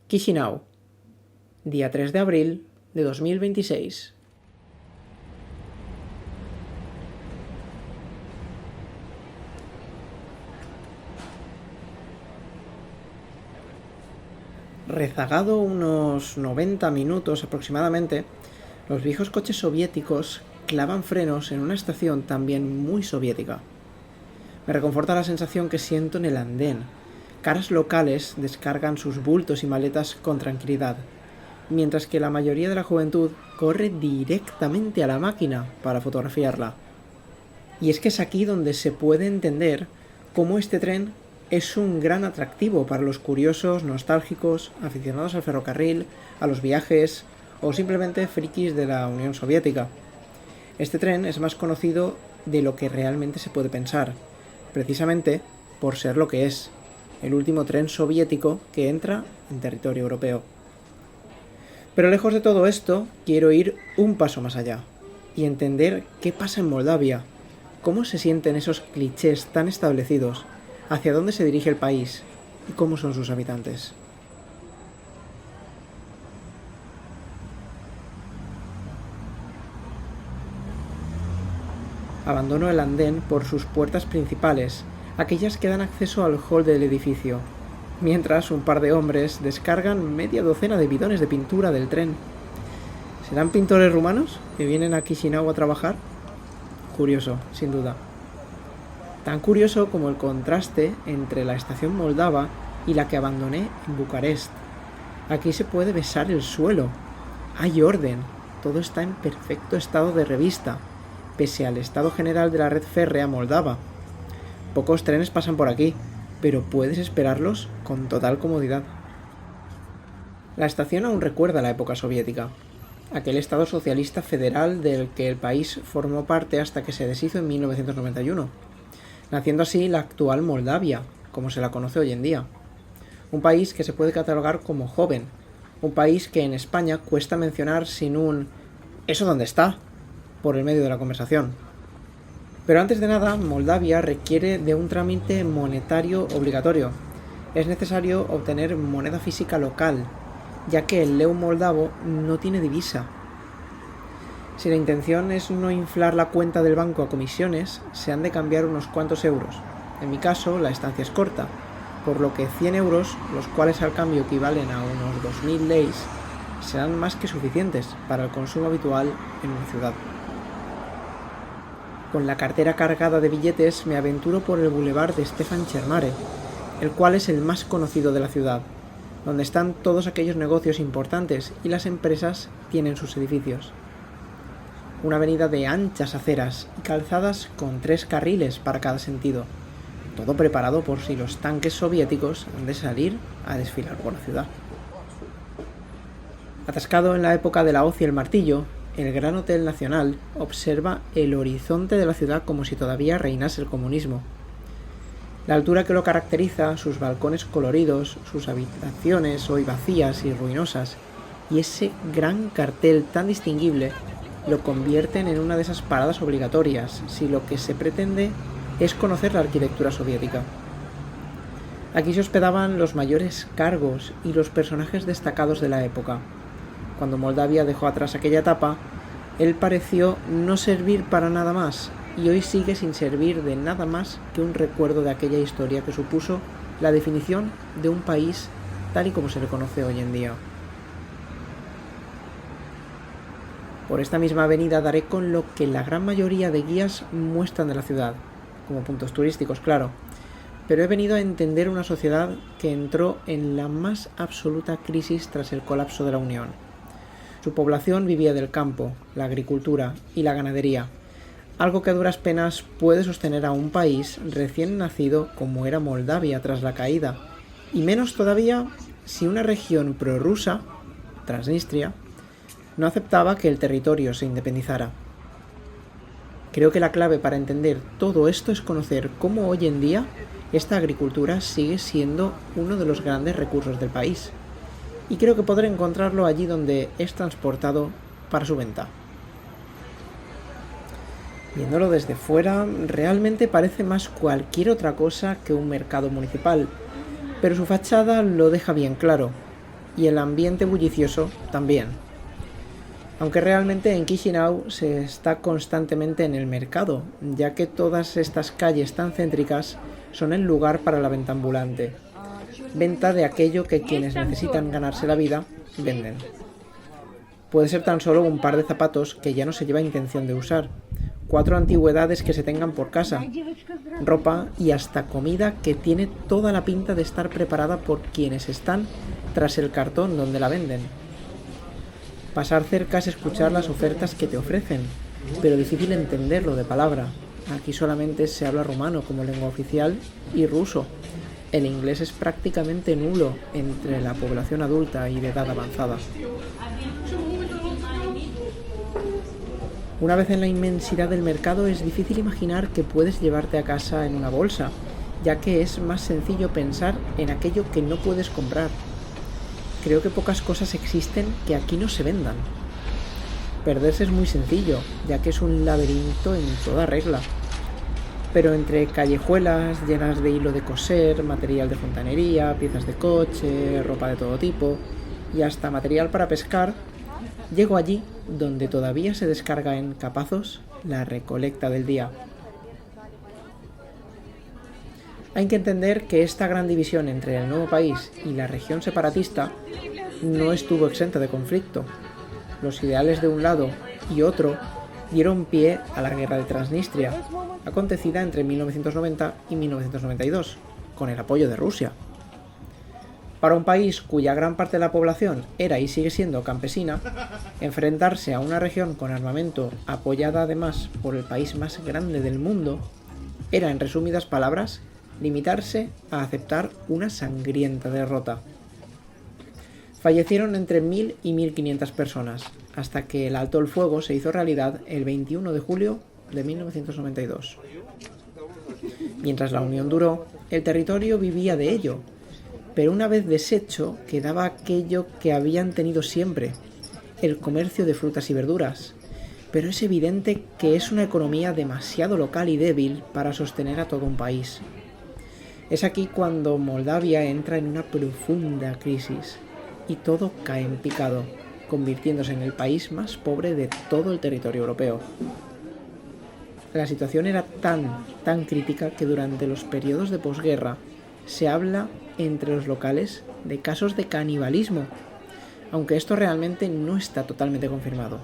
Speaker 1: Chisinau. Día 3 de abril de 2026. Rezagado unos 90 minutos aproximadamente, los viejos coches soviéticos clavan frenos en una estación también muy soviética. Me reconforta la sensación que siento en el andén. Caras locales descargan sus bultos y maletas con tranquilidad, mientras que la mayoría de la juventud corre directamente a la máquina para fotografiarla. Y es que es aquí donde se puede entender cómo este tren es un gran atractivo para los curiosos, nostálgicos, aficionados al ferrocarril, a los viajes o simplemente frikis de la Unión Soviética. Este tren es más conocido de lo que realmente se puede pensar, precisamente por ser lo que es, el último tren soviético que entra en territorio europeo. Pero lejos de todo esto, quiero ir un paso más allá y entender qué pasa en Moldavia, cómo se sienten esos clichés tan establecidos, hacia dónde se dirige el país y cómo son sus habitantes. Abandono el andén por sus puertas principales, aquellas que dan acceso al hall del edificio, mientras un par de hombres descargan media docena de bidones de pintura del tren. ¿Serán pintores rumanos que vienen a Chisinau a trabajar? Curioso, sin duda. Tan curioso como el contraste entre la estación moldava y la que abandoné en Bucarest. Aquí se puede besar el suelo. Hay orden. Todo está en perfecto estado de revista, pese al estado general de la red férrea moldava. Pocos trenes pasan por aquí, pero puedes esperarlos con total comodidad. La estación aún recuerda la época soviética, aquel estado socialista federal del que el país formó parte hasta que se deshizo en 1991. Naciendo así la actual Moldavia, como se la conoce hoy en día. Un país que se puede catalogar como joven, un país que en España cuesta mencionar sin un ¿eso dónde está?, por el medio de la conversación. Pero antes de nada, Moldavia requiere de un trámite monetario obligatorio. Es necesario obtener moneda física local, ya que el leu moldavo no tiene divisa. Si la intención es no inflar la cuenta del banco a comisiones, se han de cambiar unos cuantos euros. En mi caso, la estancia es corta, por lo que 100 euros, los cuales al cambio equivalen a unos 2000 leis, serán más que suficientes para el consumo habitual en una ciudad. Con la cartera cargada de billetes me aventuro por el bulevar de Stefan Chermare, el cual es el más conocido de la ciudad, donde están todos aquellos negocios importantes y las empresas tienen sus edificios. Una avenida de anchas aceras y calzadas con 3 carriles para cada sentido, todo preparado por si los tanques soviéticos han de salir a desfilar por la ciudad. Atascado en la época de la hoz y el martillo, el Gran Hotel Nacional observa el horizonte de la ciudad como si todavía reinase el comunismo. La altura que lo caracteriza, sus balcones coloridos, sus habitaciones hoy vacías y ruinosas, y ese gran cartel tan distinguible lo convierten en una de esas paradas obligatorias si lo que se pretende es conocer la arquitectura soviética. Aquí se hospedaban los mayores cargos y los personajes destacados de la época. Cuando Moldavia dejó atrás aquella etapa, él pareció no servir para nada más, y hoy sigue sin servir de nada más que un recuerdo de aquella historia que supuso la definición de un país tal y como se le conoce hoy en día. Por esta misma avenida daré con lo que la gran mayoría de guías muestran de la ciudad, como puntos turísticos, claro, pero he venido a entender una sociedad que entró en la más absoluta crisis tras el colapso de la Unión. Su población vivía del campo, la agricultura y la ganadería, algo que a duras penas puede sostener a un país recién nacido como era Moldavia tras la caída, y menos todavía si una región prorrusa, Transnistria, no aceptaba que el territorio se independizara. Creo que la clave para entender todo esto es conocer cómo hoy en día esta agricultura sigue siendo uno de los grandes recursos del país, y creo que podré encontrarlo allí donde es transportado para su venta. Viéndolo desde fuera, realmente parece más cualquier otra cosa que un mercado municipal, pero su fachada lo deja bien claro, y el ambiente bullicioso también. Aunque realmente en Chisinau se está constantemente en el mercado, ya que todas estas calles tan céntricas son el lugar para la venta ambulante. Venta de aquello que quienes necesitan ganarse la vida venden. Puede ser tan solo un par de zapatos que ya no se lleva intención de usar, 4 antigüedades que se tengan por casa, ropa y hasta comida que tiene toda la pinta de estar preparada por quienes están tras el cartón donde la venden. Pasar cerca es escuchar las ofertas que te ofrecen, pero difícil entenderlo de palabra. Aquí solamente se habla rumano como lengua oficial y ruso. El inglés es prácticamente nulo entre la población adulta y de edad avanzada. Una vez en la inmensidad del mercado es difícil imaginar que puedes llevarte a casa en una bolsa, ya que es más sencillo pensar en aquello que no puedes comprar. Creo que pocas cosas existen que aquí no se vendan. Perderse es muy sencillo, ya que es un laberinto en toda regla. Pero entre callejuelas llenas de hilo de coser, material de fontanería, piezas de coche, ropa de todo tipo y hasta material para pescar, llego allí donde todavía se descarga en capazos la recolecta del día. Hay que entender que esta gran división entre el nuevo país y la región separatista no estuvo exenta de conflicto. Los ideales de un lado y otro dieron pie a la guerra de Transnistria, acontecida entre 1990 y 1992, con el apoyo de Rusia. Para un país cuya gran parte de la población era y sigue siendo campesina, enfrentarse a una región con armamento apoyada además por el país más grande del mundo era, en resumidas palabras, limitarse a aceptar una sangrienta derrota. Fallecieron entre 1.000 y 1.500 personas, hasta que el alto el fuego se hizo realidad el 21 de julio de 1992. Mientras la unión duró, el territorio vivía de ello, pero una vez deshecho quedaba aquello que habían tenido siempre, el comercio de frutas y verduras. Pero es evidente que es una economía demasiado local y débil para sostener a todo un país. Es aquí cuando Moldavia entra en una profunda crisis y todo cae en picado, convirtiéndose en el país más pobre de todo el territorio europeo. La situación era tan crítica que durante los periodos de posguerra se habla entre los locales de casos de canibalismo, aunque esto realmente no está totalmente confirmado.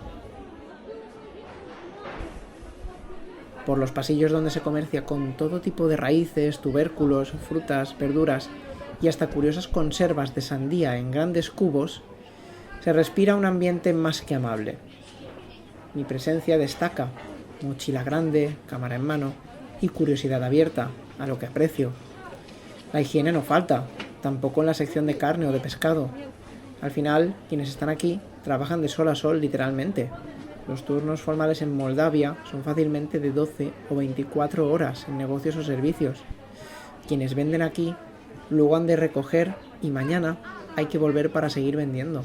Speaker 1: Por los pasillos donde se comercia con todo tipo de raíces, tubérculos, frutas, verduras y hasta curiosas conservas de sandía en grandes cubos, se respira un ambiente más que amable. Mi presencia destaca, mochila grande, cámara en mano y curiosidad abierta, a lo que aprecio. La higiene no falta, tampoco en la sección de carne o de pescado. Al final, quienes están aquí trabajan de sol a sol literalmente. Los turnos formales en Moldavia son fácilmente de 12 o 24 horas en negocios o servicios. Quienes venden aquí luego han de recoger y mañana hay que volver para seguir vendiendo.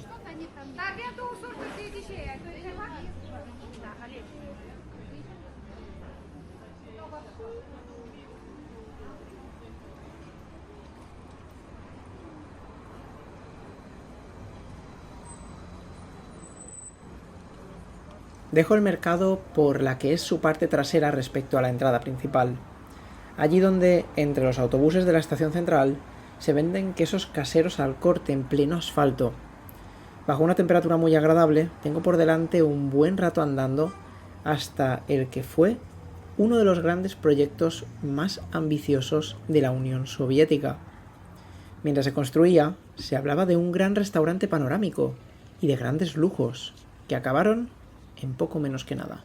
Speaker 1: Dejo el mercado por la que es su parte trasera respecto a la entrada principal. Allí donde, entre los autobuses de la estación central, se venden quesos caseros al corte en pleno asfalto. Bajo una temperatura muy agradable, tengo por delante un buen rato andando hasta el que fue uno de los grandes proyectos más ambiciosos de la Unión Soviética. Mientras se construía, se hablaba de un gran restaurante panorámico y de grandes lujos, que acabaron en poco menos que nada.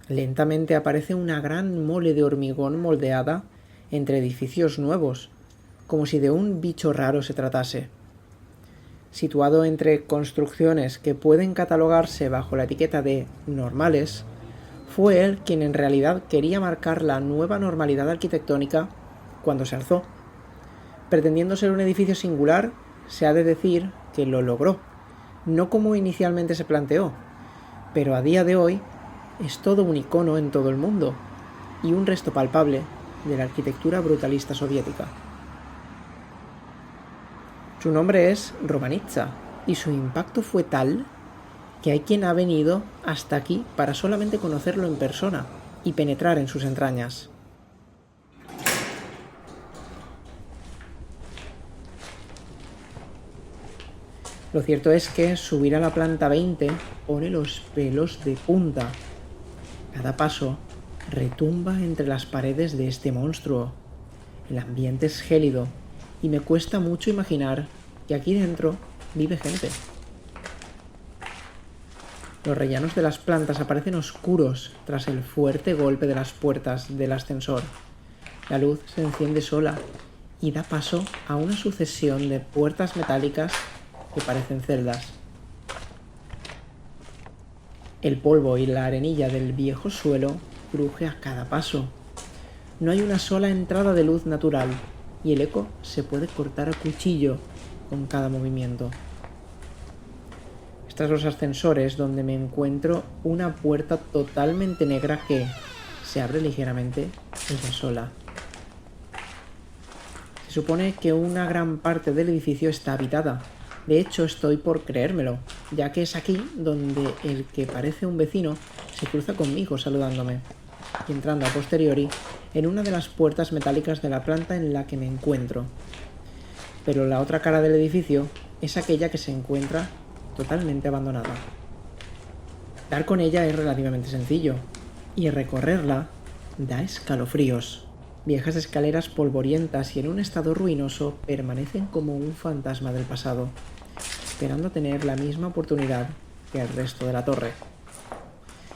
Speaker 1: Lentamente aparece una gran mole de hormigón moldeada entre edificios nuevos, como si de un bicho raro se tratase. Situado entre construcciones que pueden catalogarse bajo la etiqueta de normales, fue él quien en realidad quería marcar la nueva normalidad arquitectónica cuando se alzó. Pretendiendo ser un edificio singular, se ha de decir que lo logró, no como inicialmente se planteó, pero a día de hoy es todo un icono en todo el mundo y un resto palpable de la arquitectura brutalista soviética. Su nombre es Romanitsa y su impacto fue tal que hay quien ha venido hasta aquí para solamente conocerlo en persona y penetrar en sus entrañas. Lo cierto es que subir a la planta 20 pone los pelos de punta. Cada paso retumba entre las paredes de este monstruo. El ambiente es gélido y me cuesta mucho imaginar que aquí dentro vive gente. Los rellanos de las plantas aparecen oscuros tras el fuerte golpe de las puertas del ascensor. La luz se enciende sola y da paso a una sucesión de puertas metálicas que parecen celdas. El polvo y la arenilla del viejo suelo cruje a cada paso. No hay una sola entrada de luz natural y el eco se puede cortar a cuchillo con cada movimiento. Tras los ascensores, donde me encuentro una puerta totalmente negra que se abre ligeramente ella sola. Se supone que una gran parte del edificio está habitada. De hecho, estoy por creérmelo, ya que es aquí donde el que parece un vecino se cruza conmigo saludándome, y entrando a posteriori en una de las puertas metálicas de la planta en la que me encuentro. Pero la otra cara del edificio es aquella que se encuentra totalmente abandonada. Dar con ella es relativamente sencillo, y recorrerla da escalofríos. Viejas escaleras polvorientas y en un estado ruinoso permanecen como un fantasma del pasado, esperando tener la misma oportunidad que el resto de la torre.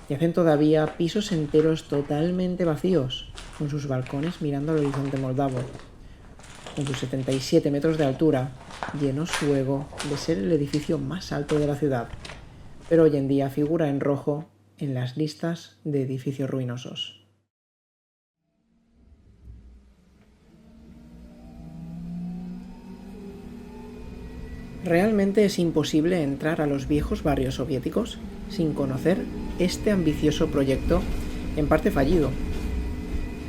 Speaker 1: Y hacen todavía pisos enteros totalmente vacíos, con sus balcones mirando al horizonte moldavo. Con sus 77 metros de altura, llenó su ego de ser el edificio más alto de la ciudad, pero hoy en día figura en rojo en las listas de edificios ruinosos. Realmente es imposible entrar a los viejos barrios soviéticos sin conocer este ambicioso proyecto, en parte fallido.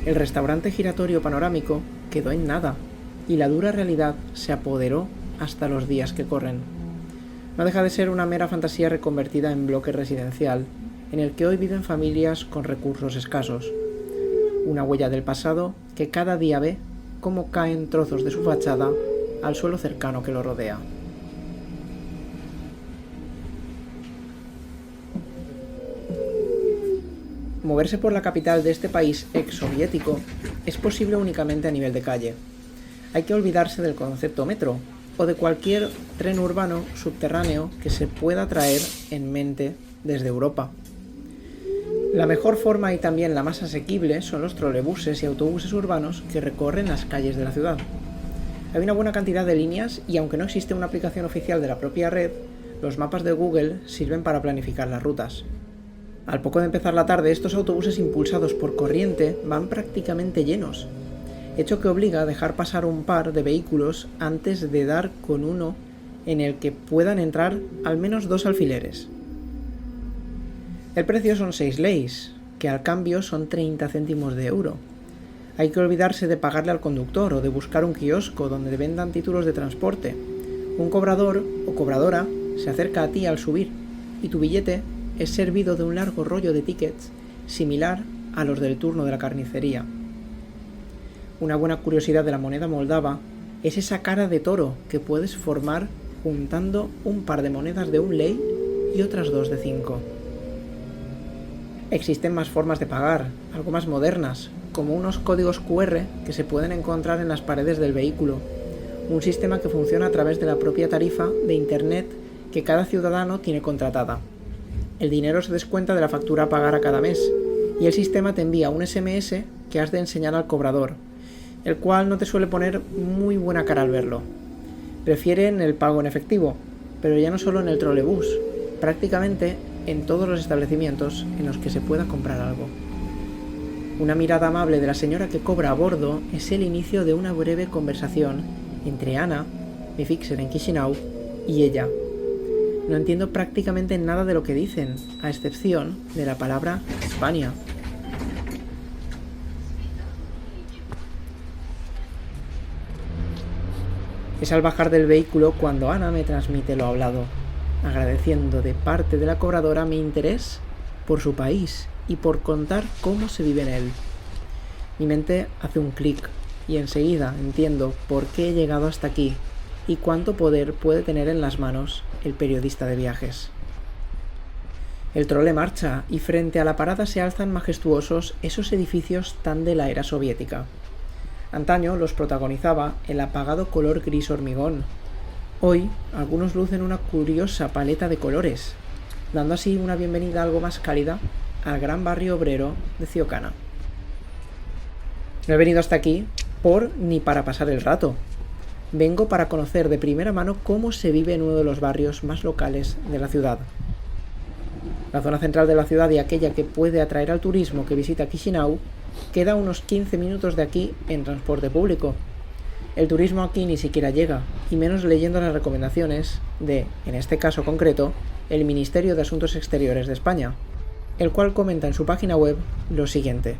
Speaker 1: El restaurante giratorio panorámico quedó en nada, y la dura realidad se apoderó hasta los días que corren. No deja de ser una mera fantasía reconvertida en bloque residencial, en el que hoy viven familias con recursos escasos. Una huella del pasado que cada día ve cómo caen trozos de su fachada al suelo cercano que lo rodea. Moverse por la capital de este país exsoviético es posible únicamente a nivel de calle. Hay que olvidarse del concepto metro o de cualquier tren urbano subterráneo que se pueda traer en mente desde Europa. La mejor forma y también la más asequible son los trolebuses y autobuses urbanos que recorren las calles de la ciudad. Hay una buena cantidad de líneas y aunque no existe una aplicación oficial de la propia red, los mapas de Google sirven para planificar las rutas. Al poco de empezar la tarde, estos autobuses impulsados por corriente van prácticamente llenos, hecho que obliga a dejar pasar un par de vehículos antes de dar con uno en el que puedan entrar al menos 2 alfileres. El precio son 6 leis, que al cambio son 30 céntimos de euro. Hay que olvidarse de pagarle al conductor o de buscar un kiosco donde vendan títulos de transporte. Un cobrador o cobradora se acerca a ti al subir y tu billete es servido de un largo rollo de tickets similar a los del turno de la carnicería. Una buena curiosidad de la moneda moldava es esa cara de toro que puedes formar juntando un par de monedas de 1 lei y otras 2 de 5. Existen más formas de pagar, algo más modernas, como unos códigos QR que se pueden encontrar en las paredes del vehículo, un sistema que funciona a través de la propia tarifa de Internet que cada ciudadano tiene contratada. El dinero se descuenta de la factura a pagar a cada mes, y el sistema te envía un SMS que has de enseñar al cobrador, el cual no te suele poner muy buena cara al verlo. Prefieren el pago en efectivo, pero ya no solo en el trolebús, prácticamente en todos los establecimientos en los que se pueda comprar algo. Una mirada amable de la señora que cobra a bordo es el inicio de una breve conversación entre Ana, mi fixer en Chisinau, y ella. No entiendo prácticamente nada de lo que dicen, a excepción de la palabra España. Es al bajar del vehículo cuando Ana me transmite lo hablado, agradeciendo de parte de la cobradora mi interés por su país y por contar cómo se vive en él. Mi mente hace un clic y enseguida entiendo por qué he llegado hasta aquí y cuánto poder puede tener en las manos el periodista de viajes. El trole marcha y frente a la parada se alzan majestuosos esos edificios tan de la era soviética. Antaño los protagonizaba el apagado color gris hormigón. Hoy algunos lucen una curiosa paleta de colores, dando así una bienvenida algo más cálida al gran barrio obrero de Ciocana. No he venido hasta aquí ni para pasar el rato. Vengo para conocer de primera mano cómo se vive en uno de los barrios más locales de la ciudad. La zona central de la ciudad y aquella que puede atraer al turismo que visita Chisinau queda a unos 15 minutos de aquí en transporte público. El turismo aquí ni siquiera llega, y menos leyendo las recomendaciones de, en este caso concreto, el Ministerio de Asuntos Exteriores de España, el cual comenta en su página web lo siguiente: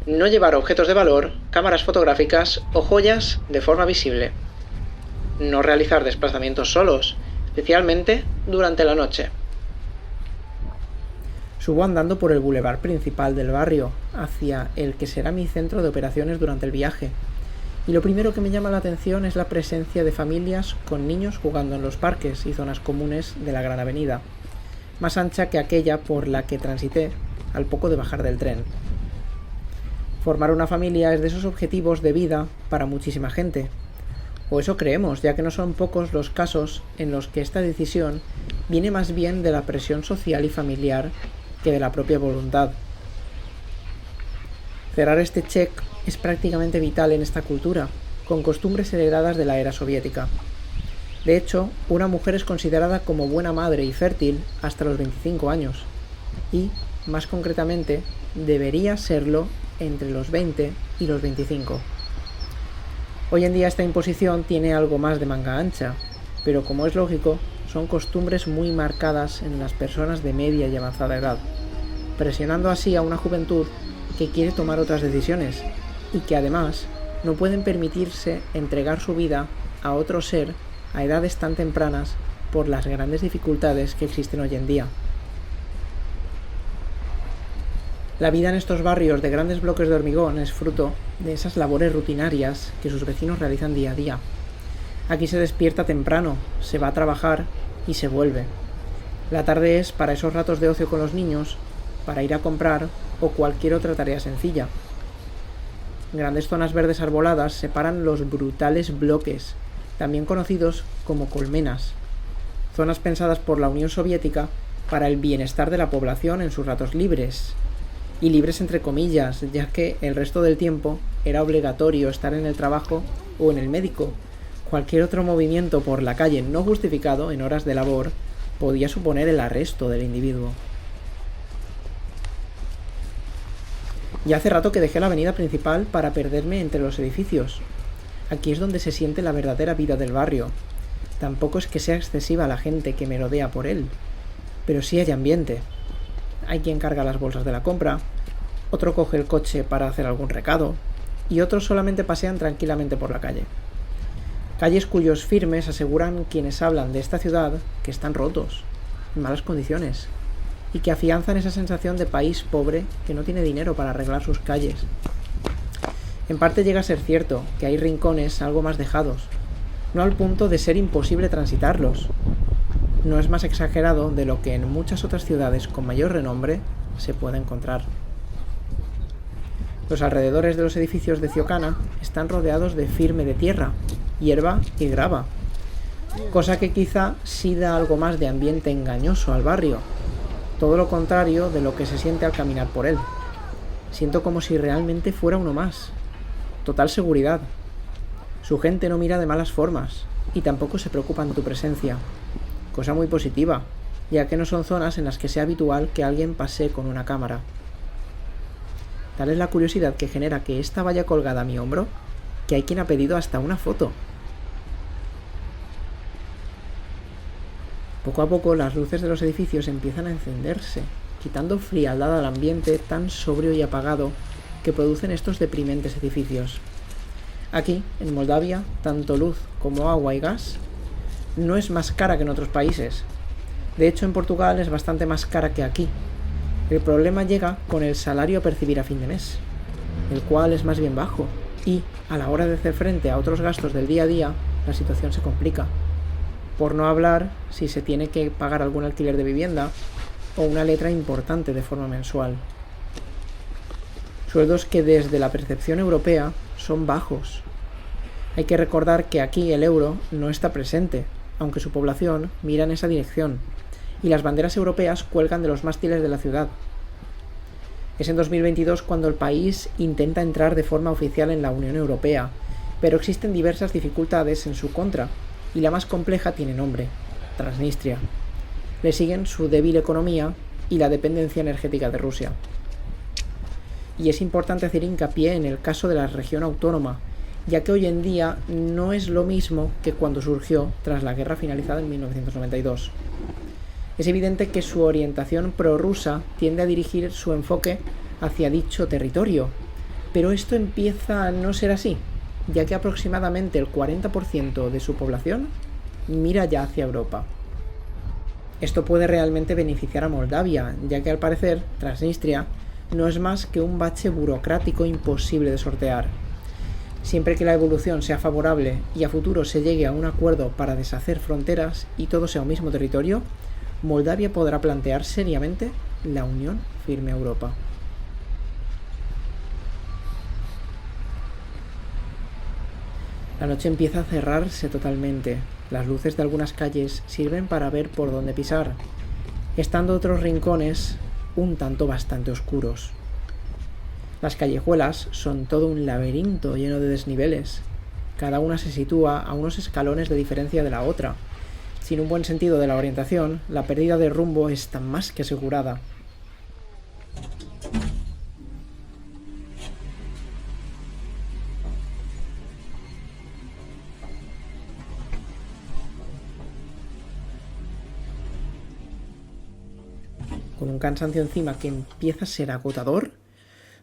Speaker 1: no llevar objetos de valor, cámaras fotográficas o joyas de forma visible. No realizar desplazamientos solos, especialmente durante la noche. Subo andando por el bulevar principal del barrio, hacia el que será mi centro de operaciones durante el viaje. Y lo primero que me llama la atención es la presencia de familias con niños jugando en los parques y zonas comunes de la gran avenida, más ancha que aquella por la que transité al poco de bajar del tren. Formar una familia es de esos objetivos de vida para muchísima gente, o eso creemos, ya que no son pocos los casos en los que esta decisión viene más bien de la presión social y familiar que de la propia voluntad. Cerrar este check es prácticamente vital en esta cultura, con costumbres heredadas de la era soviética. De hecho, una mujer es considerada como buena madre y fértil hasta los 25 años, y, más concretamente, debería serlo entre los 20 y los 25. Hoy en día esta imposición tiene algo más de manga ancha, pero como es lógico, son costumbres muy marcadas en las personas de media y avanzada edad, presionando así a una juventud que quiere tomar otras decisiones y que además no pueden permitirse entregar su vida a otro ser a edades tan tempranas por las grandes dificultades que existen hoy en día. La vida en estos barrios de grandes bloques de hormigón es fruto de esas labores rutinarias que sus vecinos realizan día a día. Aquí se despierta temprano, se va a trabajar y se vuelve. La tarde es para esos ratos de ocio con los niños, para ir a comprar o cualquier otra tarea sencilla. Grandes zonas verdes arboladas separan los brutales bloques, también conocidos como colmenas, zonas pensadas por la Unión Soviética para el bienestar de la población en sus ratos libres, y libres entre comillas, ya que el resto del tiempo era obligatorio estar en el trabajo o en el médico. Cualquier otro movimiento por la calle no justificado en horas de labor podía suponer el arresto del individuo. Ya hace rato que dejé la avenida principal para perderme entre los edificios. Aquí es donde se siente la verdadera vida del barrio. Tampoco es que sea excesiva la gente que me rodea por él, pero sí hay ambiente. Hay quien carga las bolsas de la compra, otro coge el coche para hacer algún recado, y otros solamente pasean tranquilamente por la calle. Calles cuyos firmes aseguran quienes hablan de esta ciudad que están rotos, en malas condiciones, y que afianzan esa sensación de país pobre que no tiene dinero para arreglar sus calles. En parte llega a ser cierto que hay rincones algo más dejados, no al punto de ser imposible transitarlos. No es más exagerado de lo que en muchas otras ciudades con mayor renombre se puede encontrar. Los alrededores de los edificios de Ciocana están rodeados de firme de tierra, hierba y grava, cosa que quizá sí da algo más de ambiente engañoso al barrio, todo lo contrario de lo que se siente al caminar por él. Siento como si realmente fuera uno más. Total seguridad. Su gente no mira de malas formas y tampoco se preocupan de tu presencia, cosa muy positiva, ya que no son zonas en las que sea habitual que alguien pase con una cámara. Tal es la curiosidad que genera que esta vaya colgada a mi hombro, que hay quien ha pedido hasta una foto. Poco a poco las luces de los edificios empiezan a encenderse, quitando frialdad al ambiente tan sobrio y apagado que producen estos deprimentes edificios. Aquí, en Moldavia, tanto luz como agua y gas no es más cara que en otros países. De hecho, en Portugal es bastante más cara que aquí. El problema llega con el salario a percibir a fin de mes, el cual es más bien bajo, y, a la hora de hacer frente a otros gastos del día a día, la situación se complica. Por no hablar si se tiene que pagar algún alquiler de vivienda o una letra importante de forma mensual. Sueldos que desde la percepción europea son bajos. Hay que recordar que aquí el euro no está presente, aunque su población mira en esa dirección, y las banderas europeas cuelgan de los mástiles de la ciudad. Es en 2022 cuando el país intenta entrar de forma oficial en la Unión Europea, pero existen diversas dificultades en su contra, y la más compleja tiene nombre: Transnistria. Le siguen su débil economía y la dependencia energética de Rusia. Y es importante hacer hincapié en el caso de la región autónoma, ya que hoy en día no es lo mismo que cuando surgió tras la guerra finalizada en 1992. Es evidente que su orientación prorrusa tiende a dirigir su enfoque hacia dicho territorio, pero esto empieza a no ser así, ya que aproximadamente el 40% de su población mira ya hacia Europa. Esto puede realmente beneficiar a Moldavia, ya que al parecer Transnistria no es más que un bache burocrático imposible de sortear. Siempre que la evolución sea favorable y a futuro se llegue a un acuerdo para deshacer fronteras y todo sea un mismo territorio, Moldavia podrá plantear seriamente la unión firme a Europa. La noche empieza a cerrarse totalmente. Las luces de algunas calles sirven para ver por dónde pisar, estando otros rincones un tanto bastante oscuros. Las callejuelas son todo un laberinto lleno de desniveles. Cada una se sitúa a unos escalones de diferencia de la otra. Sin un buen sentido de la orientación, la pérdida de rumbo está más que asegurada. Con un cansancio encima que empieza a ser agotador,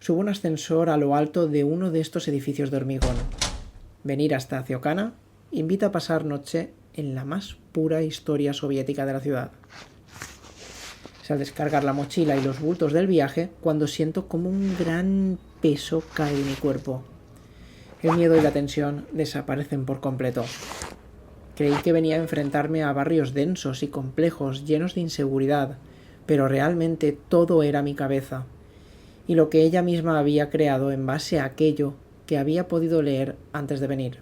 Speaker 1: subo un ascensor a lo alto de uno de estos edificios de hormigón. Venir hasta Ciocana invita a pasar noche en la más pura historia soviética de la ciudad. Es al descargar la mochila y los bultos del viaje cuando siento como un gran peso cae de mi cuerpo. El miedo y la tensión desaparecen por completo. Creí que venía a enfrentarme a barrios densos y complejos llenos de inseguridad, pero realmente todo era mi cabeza, y lo que ella misma había creado en base a aquello que había podido leer antes de venir.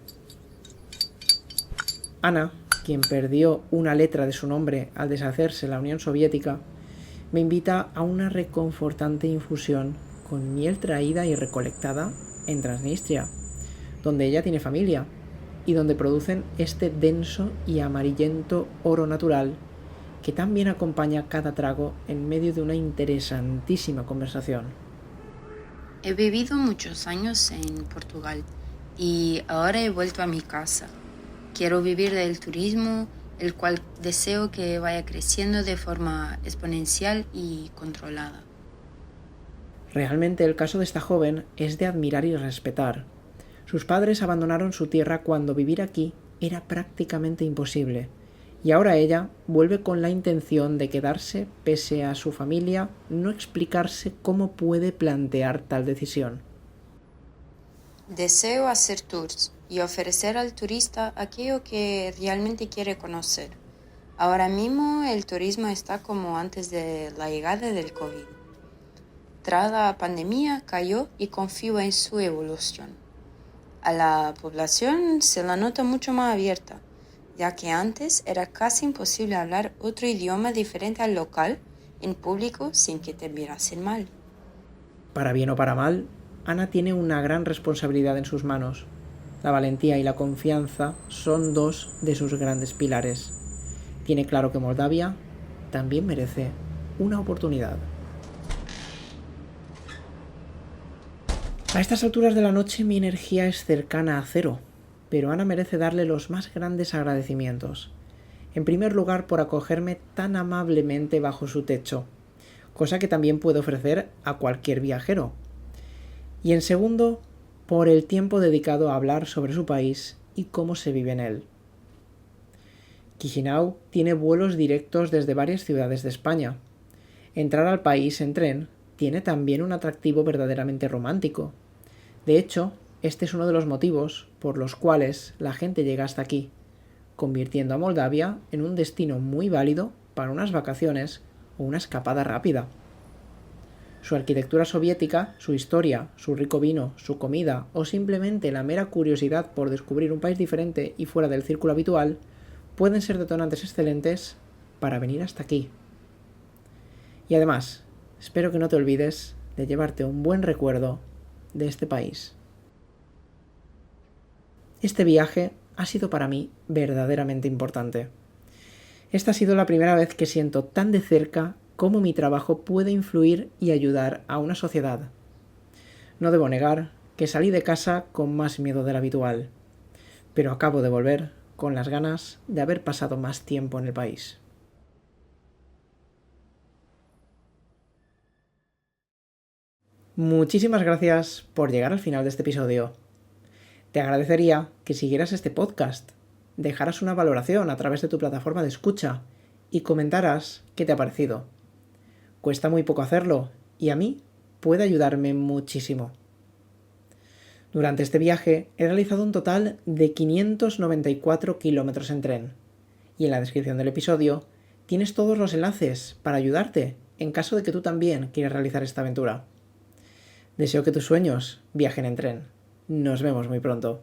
Speaker 1: Ana, quien perdió una letra de su nombre al deshacerse la Unión Soviética, me invita a una reconfortante infusión con miel traída y recolectada en Transnistria, donde ella tiene familia y donde producen este denso y amarillento oro natural que tan bien acompaña cada trago en medio de una interesantísima conversación.
Speaker 2: He vivido muchos años en Portugal y ahora he vuelto a mi casa. Quiero vivir del turismo, el cual deseo que vaya creciendo de forma exponencial y controlada.
Speaker 1: Realmente el caso de esta joven es de admirar y respetar. Sus padres abandonaron su tierra cuando vivir aquí era prácticamente imposible, y ahora ella vuelve con la intención de quedarse pese a su familia no explicarse cómo puede plantear tal decisión.
Speaker 2: Deseo hacer tours y ofrecer al turista aquello que realmente quiere conocer. Ahora mismo el turismo está como antes de la llegada del COVID. Tras la pandemia cayó y confío en su evolución. A la población se la nota mucho más abierta, ya que antes era casi imposible hablar otro idioma diferente al local en público sin que te mirasen mal.
Speaker 1: Para bien o para mal, Ana tiene una gran responsabilidad en sus manos. La valentía y la confianza son dos de sus grandes pilares. Tiene claro que Moldavia también merece una oportunidad. A estas alturas de la noche mi energía es cercana a cero, pero Ana merece darle los más grandes agradecimientos. En primer lugar, por acogerme tan amablemente bajo su techo, cosa que también puede ofrecer a cualquier viajero. Y en segundo, por el tiempo dedicado a hablar sobre su país y cómo se vive en él. Chisinau tiene vuelos directos desde varias ciudades de España. Entrar al país en tren tiene también un atractivo verdaderamente romántico. De hecho, este es uno de los motivos por los cuales la gente llega hasta aquí, convirtiendo a Moldavia en un destino muy válido para unas vacaciones o una escapada rápida. Su arquitectura soviética, su historia, su rico vino, su comida o simplemente la mera curiosidad por descubrir un país diferente y fuera del círculo habitual pueden ser detonantes excelentes para venir hasta aquí. Y además, espero que no te olvides de llevarte un buen recuerdo de este país. Este viaje ha sido para mí verdaderamente importante. Esta ha sido la primera vez que siento tan de cerca cómo mi trabajo puede influir y ayudar a una sociedad. No debo negar que salí de casa con más miedo del habitual, pero acabo de volver con las ganas de haber pasado más tiempo en el país. Muchísimas gracias por llegar al final de este episodio. Te agradecería que siguieras este podcast, dejaras una valoración a través de tu plataforma de escucha y comentaras qué te ha parecido. Cuesta muy poco hacerlo y a mí puede ayudarme muchísimo. Durante este viaje he realizado un total de 594 kilómetros en tren y en la descripción del episodio tienes todos los enlaces para ayudarte en caso de que tú también quieras realizar esta aventura. Deseo que tus sueños viajen en tren. Nos vemos muy pronto.